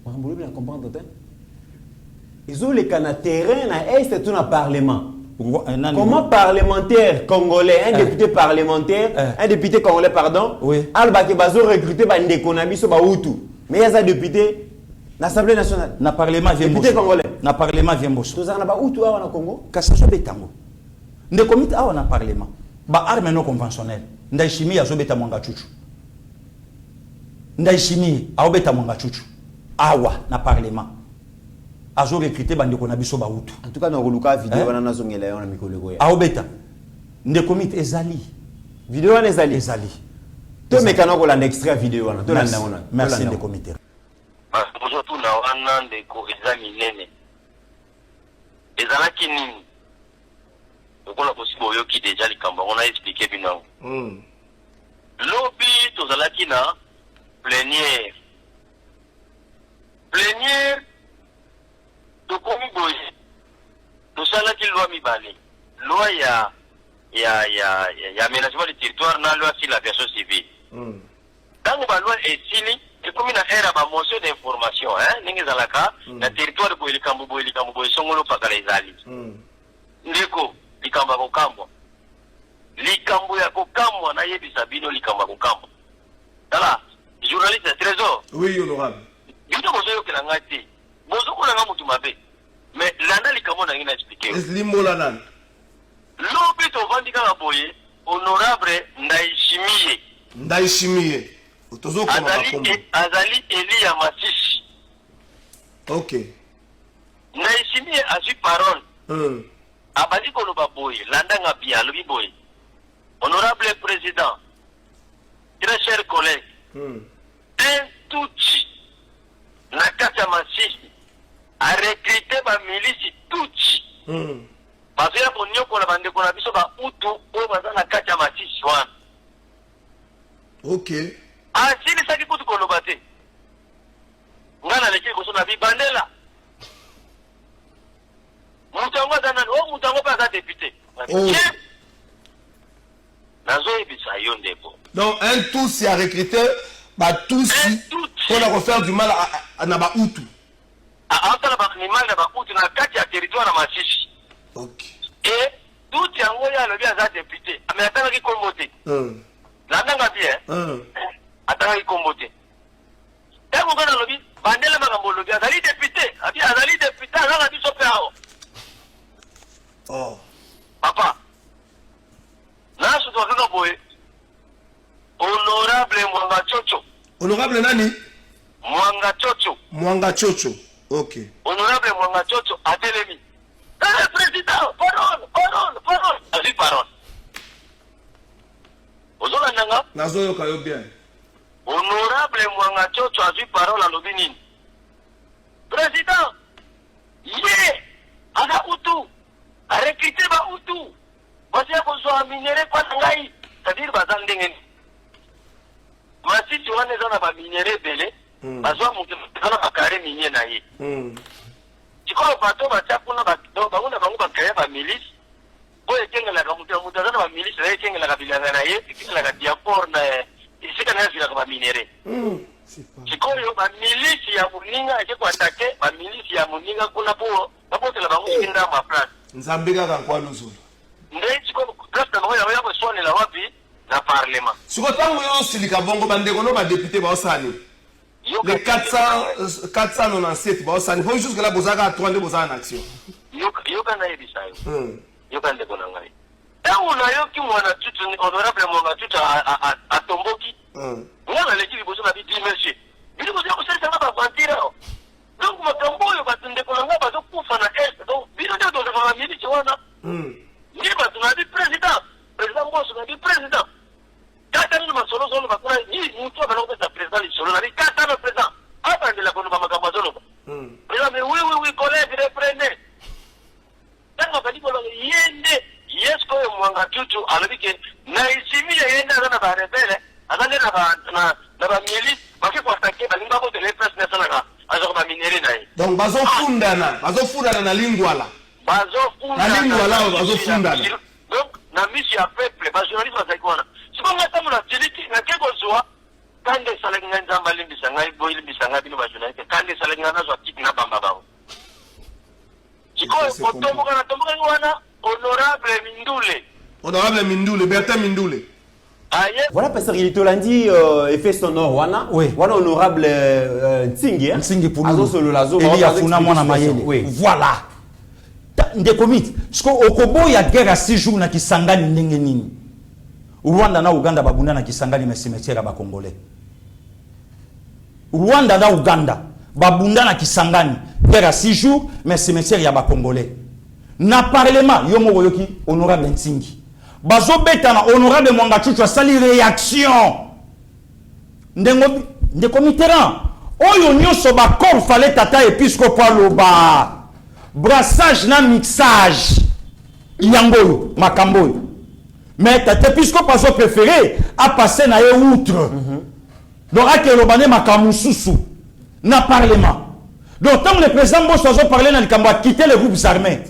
on va bien comprendre ça ils ont les canaux terrain na est tout na parlement. Comment parlementaire congolais, un député parlementaire, un député congolais, pardon, Alba Kebazo recruté par Ndekonabiso Baoutou. Mais il y a un député l'Assemblée nationale. Na parlement vient député congolais. Na parlement vient bosso. Tous en Baoutou au Congo. Kasaso betango. Ndekomite awa na parlement. Ba arme non conventionnelle. Ndaishimi azobeta Mwanga Chuchu. Ndaishimi aobeta Mwanga Chuchu. Awa na parlement. Azo recruté bandeko na biso Baoutou. En tout cas na ruluka vidéo wana nazongela yona mikolego ya. Aobeta. Ndekomite ezali. Vidéo wana ezali. To mekana ko landa extrait vidéo wana. To landa wana. Merci Ndekomite. Bozo tu na wana ndeko ezali nene. Ezalaki nini? Okola possible oyoki déjà likambo on a expliqué bino. Lobby tozalaki na plénière. Plénière de Congo, nous sommes là loi mibale. Loi ya aménagement du territoire na loi sur l'aviation civile. Dans la loi est signée et comme une ère à motion d'information, hein, ningi zalaka na territoire bo likambo songolo pakala ezali. Ndeko likambo ko kambo. Likambo ya ko kambo na yebisa bino likambo ko kambo. Voilà, journaliste Trésor. Oui, honorable. Yuto bozo que la ngati. Bozo ko nga mutu mabe. Mais lana likamo na ngina expliquer. Est limbo la nan. Lobi to vandika na boye honorable Ndaishimiye. Ndaishimiye. Otozo ko Azali Eli ya Masisi. OK. Ndaishimiye asu parole. Abadi ko loba boye landa nga bia lobi boye. Honorable président. Très chers collègues. Un touchi na kati ya Masisi a recruté ba milisi touchi. Parce que pour nous ko la bande ko na biso ba utu o baza na kati ya Masisi wana. OK. Asili saki kutu ko lobate. Ngana leki ko so na bi bandela. Mutango dana o mutango pa za député. Nazo ebisa yo ndeko. Donc un tous a recruté ba tous pour la refaire du mal à Naba Utu. Ata ba ni mal na ba Utu na kati ya territoire na Masisi. OK. Et tout yango ya lobi za député. Mais atanga ki kombote. La nanga bien. Atanga ki kombote. Tango kana lobi bandela makambo lobi azali député. Abi azali député azanga biso pe aho. Oh. Papa. Nasu to kaka boy. Honorable Mwanga Chocho. Honorable nani? Mwanga Chocho. Mwanga Chocho. OK. Honorable Mwanga Chocho atelemi. Président, parole. Allez, parole. Ozola nanga? Nazo yo kayo bien. Honorable Mwanga Chocho a vu parole à l'obinine. Président, aga Utu, a recruté ba Utu. Parce que vous avez minéré quoi nangai, c'est-à-dire bazan dengen. Masisi wana zana ba minéré belé, bazwa mutana ba kare minye na ye. Chikola bato ba chakuna ba do ba una ba kare ba milis. Boye kenga la mutu zana ba milis la kenga la bilanga na ye, kenga la diapor na isika na zila ba minéré. Chikola ba milisi ya muninga ake kwa atake, ba milisi ya muninga kuna po, bapo la ba muninga ma place. Nzambika ka kwa luzulu. Ndé chikola place na moya ya bosone la wapi na parlement. Siko tango yo silika bongo bandeko no ba député ba osani. Les 497 ba osani. Faut juste que la bozaka à 3 bozaka en action. Yo kana ebisa yo. Yo kana de ngai. Tango na yo ki mwana tutu honorable mwana tutu a tomboki. Ngana leki liboso na bi monsieur. Bili ko ko sesa ba vantira. Donc makambo yo batunde ko nga ba zo kufa na est. Donc bili de do ba mili chwana. Ni ba tuna di président. Président Bosso na di président. Kata ni masolo solo ba kuna ni mutu ba no pesa président li solo na di kata na président. Apa ndela ko ba makambo solo. Mais oui collègue reprenez. Tango ba di ko yende yesko yo mwanga tutu alobike na isimi yende na ba rebele. Azale na ba mieli ba ke kwa take ba limba ko de presse nationale ka azo ba minere na yi. Donc bazo fundana na lingwala. Na lingwala bazo fundana. Donc na misi ya peuple ba journaliste ba zaikwana. Siko ngata muna tiliki na keko zwa kande sale nganja mbalimbi sangai boyili bisanga bino ba journaliste kande sale ngana zwa tiki na bamba bao. Siko otombo kana tombo ngwana Honorable Mindule, Bertin Mindule. Voilà, Pasteur Gilito Landi, effet sonore, wana. Oui. Wana honorable Ntingi. Ntingi pour nous. Azo solo lazo. Eli afuna mwana mayele. Oui. Voilà. Ndekomit. Sko okobo ya guerre à 6 jours na Kisangani ndenge nini. Rwanda na Uganda babunda na Kisangani na cimetière ba Congolais. Rwanda na Uganda babunda na Kisangani guerre à 6 jours mais cimetière ya ba Congolais. Na parlement yomo yoki honorable Ntingi. Bazo betana honorable Mwanga Chuchu sali réaction. Ndeko Mitterrand. Oyo nyonso ba corps fallait tata épiscopal loba. Brassage na mixage. Yangoyo makamboyo. Mais tata épiscopal so préféré a passé na outre. Donc a ke lobane makamususu na parlement. Donc tant le président Bosso a parlé na likambo a quitter les groupes armés.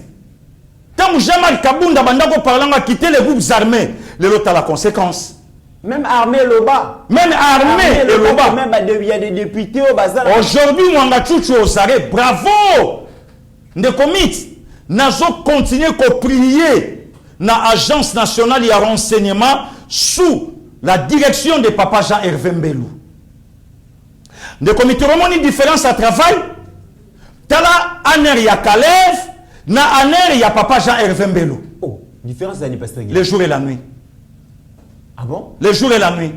Tant Jamal Kabunda Bandako parlant à quitter les groupes armés, le lot à la conséquence. Même armée Loba. Même armée Loba. Même il y a des députés au bazar. Aujourd'hui, Mwanga Chuchu Osare, bravo! Ne commit, nazo continuer à prier na agence nationale de renseignement sous la direction de Papa Jean-Hervé Mbelou. De comité une différence à travail. Tala aner ya Kalev, na aner ya Papa Jean-Hervé Mbelou. Oh, différence d'année pasteur Guy. Le jour et la nuit. Ah bon? Le jour et la nuit.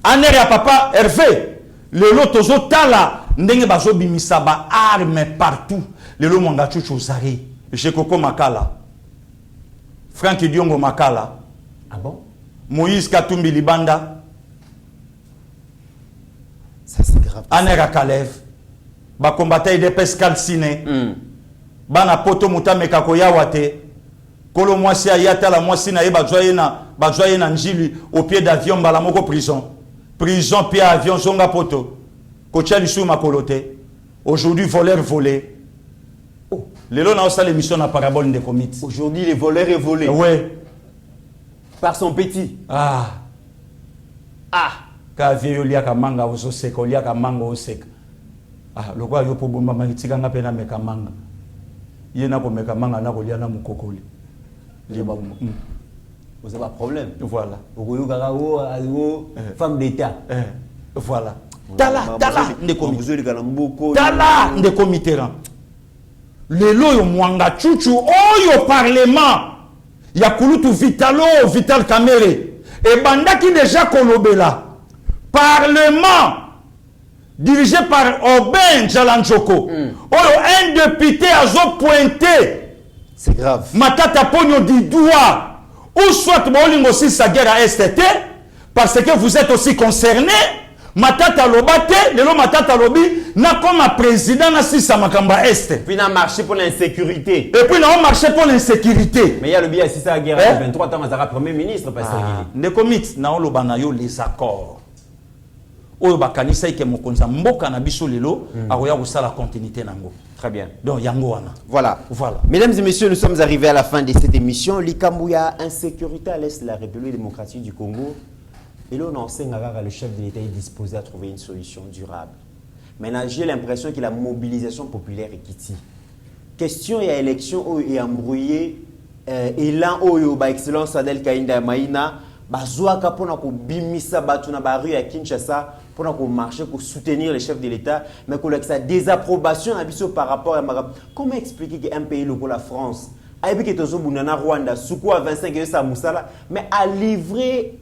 Aner ya Papa Hervé, le lotozo tala, ndenge bazo bimisa ba arme partout. Le lo monga chuchu zari. Jekoko Makala. Frank Diongo Makala. Ah bon? Moïse Katumbi Libanda. Ça c'est grave. Aner ya Kalev. Ba combattant de Pascal Sine. Bana poto muta mekako yawate. Kolo mwasi ayata la mwasi na ye bazwaye na njili au pied d'avion bala moko prison. Prison pied avion zonga poto. Kocha lisu makolote. Aujourd'hui voleur volé. Oh, lelo na osa l'émission na parabole de commit. Aujourd'hui les voleurs est volé. Ouais. Par son petit. Ah. Ka vieyo liaka manga ozo seka, liaka manga oseka. Ah, le roi yopo bomba maritika nga pena meka manga. Yena ko meka manga na ko lia na mukokoli. Liba vous avez un problème. Voilà. Vous avez femme d'état. Voilà. Tala ndeko Mitterrand. Lelo yo mwanga chuchu oyo parlement ya kulutu Vital Kamere et bandaki déjà kolobela parlement dirigé par Aubin Jalanjoko. Un député a pointé. C'est grave. Matata Pogno dit doigt. Ou soit Molingo aussi sa guerre à STT. Parce que vous êtes aussi concerné. Matata Lobate, le Matata Lobi, n'a comme un président na si Samakamba Est. Puis n'a marché pour l'insécurité. Et puis n'a marché pour l'insécurité. Mais il y a le biais si ça guerre 23 ans, Mazara Premier ministre, Pasteur Guili. Ne commit, n'a olobanayo les accords. Oyo bakanisa ike mokonza mboka na biso lelo akoya kosala continuité nango. Très bien. Donc yango wana. Voilà. Mesdames et messieurs, nous sommes arrivés à la fin de cette émission. Likambuya insécurité à l'est de la République démocratique du Congo. Et là on enseigne à le chef de l'État est disposé à trouver une solution durable. Maintenant, j'ai l'impression que la mobilisation populaire est quittée. Question et élection est embrouillée et là oyo ba excellence Adel Kainda Maïna bazouaka pona ko bimisa batu na ba rue à Kinshasa pour qu'on marche pour soutenir les chefs de l'État, mais qu'on a sa désapprobation par rapport à Marab. Comment expliquer qu'un pays comme la France, avec que tozo bunana Rwanda, Soukou à 25 ans Moussala, mais a livré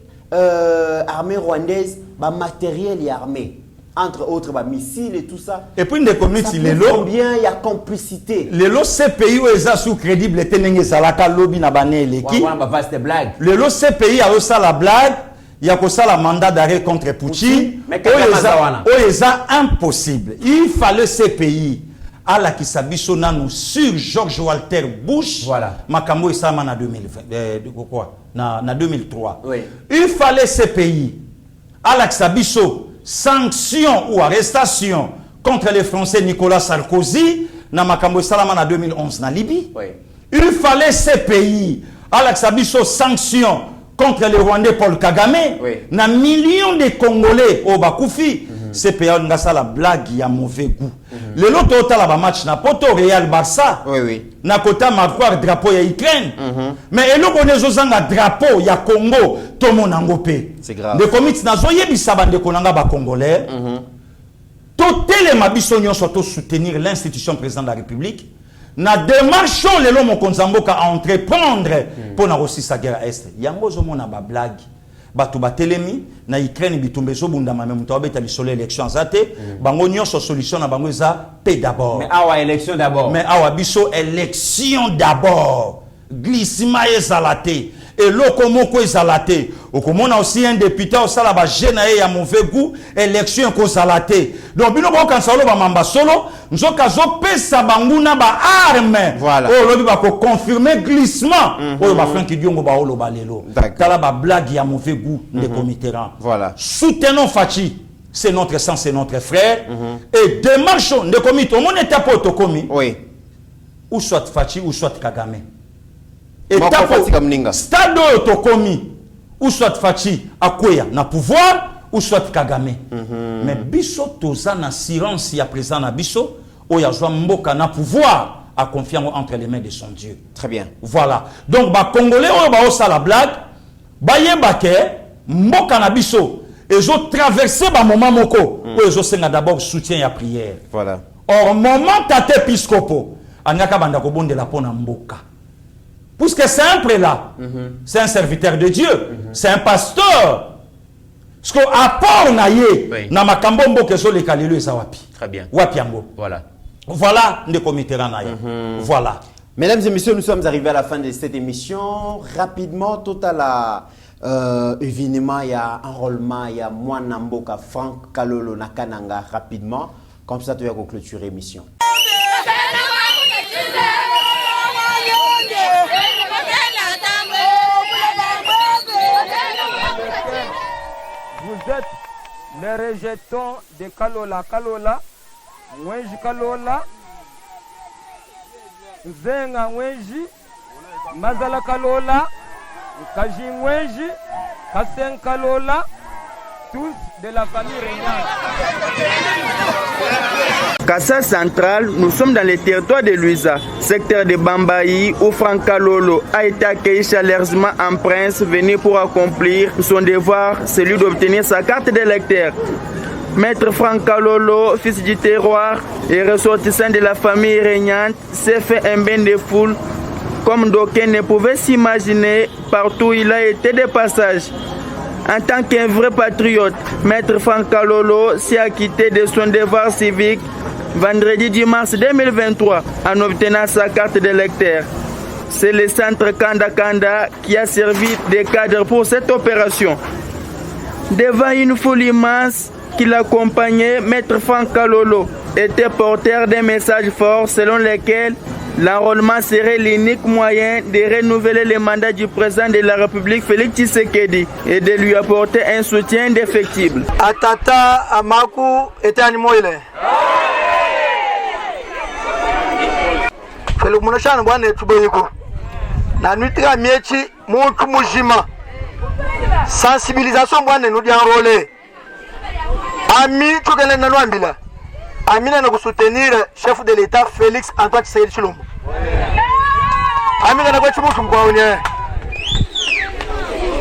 armée rwandaise, matériel et armée, entre autres missiles et tout ça. Et puis des communautés les lots. Combien il y a complicité. Les lots ces pays où ils sont sous crédible tenenge salaka lobby na bané les qui. Les lots ces pays a aussi la blague. Il y a que ça la mandat d'arrêt contre Poutine. Mais c'est impossible. Il fallait ces pays à la qui s'abissonnent sur George Walter Bush. Voilà. Makambo et Sama en 2003. Oui. Il fallait ces pays à la qui s'abissonnent sanctions ou arrestations contre les Français Nicolas Sarkozy. Na Makambo et Salama en 2011 na Libye. Oui. Il fallait ces pays à la qui s'abissonnent sanctions contre les Rwandais Paul Kagame, na millions de Congolais au Bakoufi, c'est pays où la blague il y a mauvais goût. Le lot total la match na poto Real Barça, na kota marqueur drapeau ya Ukraine, mais elo connaît zozanga drapeau ya Congo, tout mon angopé. C'est grave. Les comités na zoye bisaba de konanga ba Congolais, totel mabiso nyonso to soutenir l'institution président de la République. Na démarche les lomo konzamboka à entreprendre pour na aussi sa guerre à est. Yango zo mona ba blague. Batu ba telemi na Ukraine bitumbe zo bunda ma même to beta lisolo élection zate. Bango nyonso solution na bango za paix d'abord. Mais awa élection d'abord. Mais awa biso élection d'abord. Glissima ezalate. Et lokomoko ezalate. Okomona aussi un député au sala ba jeune ya mauvais goût élection ko zalate. Donc bino ko kansalo ba mamba solo nzoka zo pesa banguna ba arme. Voilà. Oh lobi ba ko confirmer glissement. Oh ba Frank Diongo ba olo ba lelo. Tala ba blague ya mauvais goût de Mitterrand. Voilà. Soutenons Fachi. C'est notre sang, c'est notre frère. Et démarchons de comité au mon état poto komi. Oui. Ou soit Fachi ou soit Kagame. Et stade tokomi ou soit Fachi akoya na pouvoir ou soit Kagame. Mais biso toza na silence ya présent na biso o ya jwa mboka na pouvoir a confiance entre les mains de son Dieu. Très bien. Voilà. Donc ba Congolais o ba osa la blague ba yebake mboka na biso ezo traverser ba moment moko o ezo senga d'abord soutien ya prière. Voilà. Or moment tate episcopo angaka banda ko bondela pona mboka. Puisque c'est un prélat, c'est un serviteur de Dieu, c'est un pasteur. Parce que apport na ye na makambo mboka so le kalelo esa wapi. Très bien. Wapi ango. Voilà. Voilà le comité na ye. Voilà. Mesdames et messieurs, nous sommes arrivés à la fin de cette émission. Rapidement, tout à la événement, il y a enrôlement, il y a Mwana Mboka, Franck Kalolo Nakananga, rapidement. Comme ça, tu vas clôturer l'émission. Vous êtes les rejetons de Kalola. Kalola, Mwenji Kalola, Zenga Mwenji, Mazala Kalola, Kaji Mwenji, Kasen Kalola, tous de la famille régnante. Kassa Central, nous sommes dans le territoire de Luisa, secteur de Bambayi, où Franck Kalolo a été accueilli chaleureusement en prince venu pour accomplir son devoir, celui d'obtenir sa carte d'électeur. Maître Franck Kalolo, fils du terroir et ressortissant de la famille régnante, s'est fait un bain de foule comme d'aucuns ne pouvaient s'imaginer. Partout il a été de passage. En tant qu'un vrai patriote, Maître Franck Kalolo s'est acquitté de son devoir civique vendredi 10 mars 2023 en obtenant sa carte d'électeur. C'est le centre Kanda Kanda qui a servi de cadre pour cette opération. Devant une foule immense qui l'accompagnait, Maître Franck Kalolo était porteur d'un message fort selon lequel l'enrôlement serait l'unique moyen de renouveler le mandat du président de la République Félix Tshisekedi et de lui apporter un soutien indéfectible. Atata Amaku était animé. Félix Mounachan Bwane Tuboyiko. Na nuitra miechi mutu mujima. Sensibilisation Bwane nous dit enrôler. Ami tukene na Luambila. Amina na soutenir chef de l'État Félix Antoine Tshisekedi Tshilombo. Amina na kwa chimutu mkwaunye.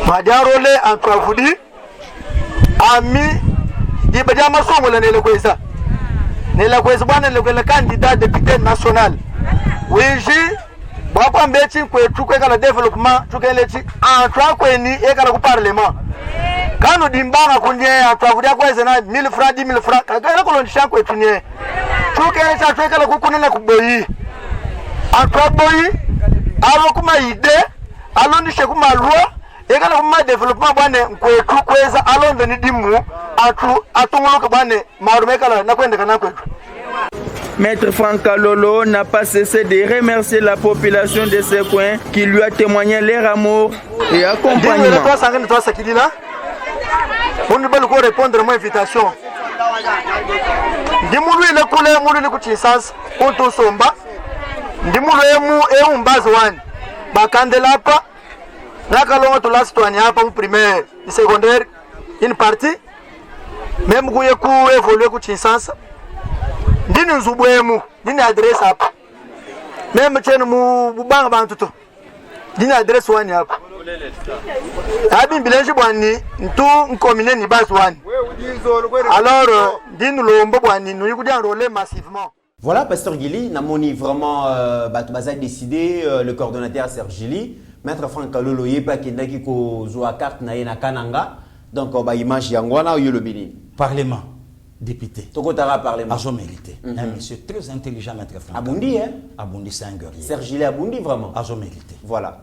Madiarole Antoine Fudi. Ami dibadia masongo la nele kweza. Nele kweza bwana nele kweza candidat député national. Wiji bwakwa mbechi kwetu kweka la development tukelechi Antoine kweni eka la ku parlement. Kanu dimbanga kunye atwavudia kweze na 1000 francs 10000 francs kagala kolondisha kwetu nye tukele cha twekala kukunena kuboyi atwaboyi alo kuma ide alondishe kuma lwa ekala kuma development bwane kwetu kweza alonde ni dimu atunguluka bwane marumekala na kwenda kana kwetu. Maître Franck Kalolo n'a pas cessé de remercier la population de ce coin qui lui a témoigné leur amour et accompagnement. On ne peut pas répondre à mon invitation. Dimulu ile kule mulu ile kuchisas onto somba. Dimulu emu mbazwan. Bakandela hapa. Nakalonga to last one hapa mu primaire, secondaire, une partie. Même kuye ku évoluer kuchisas. Dini nzubwemu, dini adresse hapa. Même chenu mu bubanga bantu to. Dini adresse wani hapa. Abi bilenji bwani ntu nkomine ni base wani. Alors dini lombo bwani nous yikudia enrôler massivement. Voilà, Pasteur Gili, Namoni vraiment Batubaza décidé, le coordonnateur Serge Gili, Maître Franck Kalolo Yepa Kendaki ko zoa carte na yena Kananga. Donc ba image yangwana ou le Bénin. Parlement. Député. Tokotara Parlement. Azo mérité. Un monsieur très intelligent, Maître Franck. Abundi, hein? Abundi, c'est un guerrier. Serge Gili Abundi, vraiment. Azo mérité. Voilà.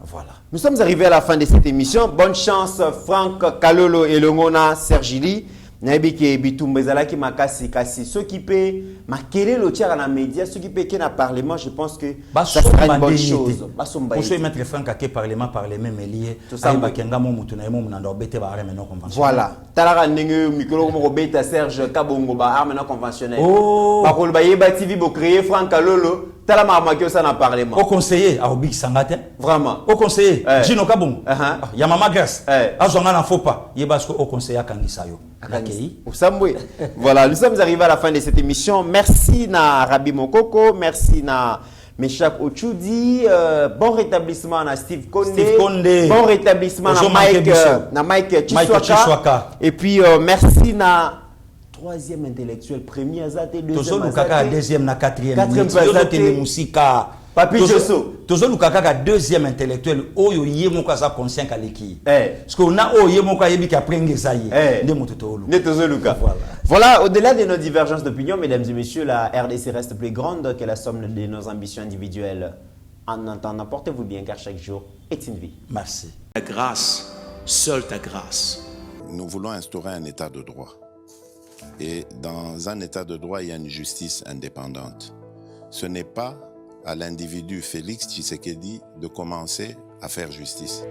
Nous sommes arrivés à la fin de cette émission. Bonne chance, Franck Kalolo et le Ngona Serge Gili. Naibike Bitumbezalaki Makasi Kasi. Ceux qui paient, Makele le tiers à la média, ceux qui paient qui na Parlement, je pense que ça sera une bonne chose. Pour ceux qui mettent Franck Kake Parlement par les mêmes liés, tout ça, voilà. Talara Nenge, Mikolo Robeta, Serge Kabongo, arme conventionnelle. Oh! Par contre, Bayeba TV, vous créez Franck Kalolo. Talama Makio, ça na Parlement. Au conseiller, à Obik Sangate. Vraiment. Au conseiller, Gino Kabongo. Yamama Grasse. Azonga n'a faut pas. Yebasko au conseiller à Kangisayo. Voilà, nous sommes arrivés à la fin de cette émission. Merci na Rabi Mokoko, merci na Meshak Ochudi, bon rétablissement à Steve Konde, bon rétablissement à Mike Chiswaka. Et puis merci na troisième intellectuel, premier Azate, deuxième na quatrième musika. Papi Josso. Toujours le kaka deuxième intellectuel, oyo yemo kwa sa conscient kaleki. Parce qu'on a yemo kwa yebi ki aprenge ça y. Voilà, au-delà de nos divergences d'opinion, mesdames et messieurs, la RDC reste plus grande que la somme de nos ambitions individuelles. En attendant, portez-vous bien car chaque jour est une vie. Merci. Ta grâce, seule ta grâce. Nous voulons instaurer un état de droit. Et dans un état de droit, il y a une justice indépendante. Ce n'est pas à l'individu Félix Tshisekedi de commencer à faire justice.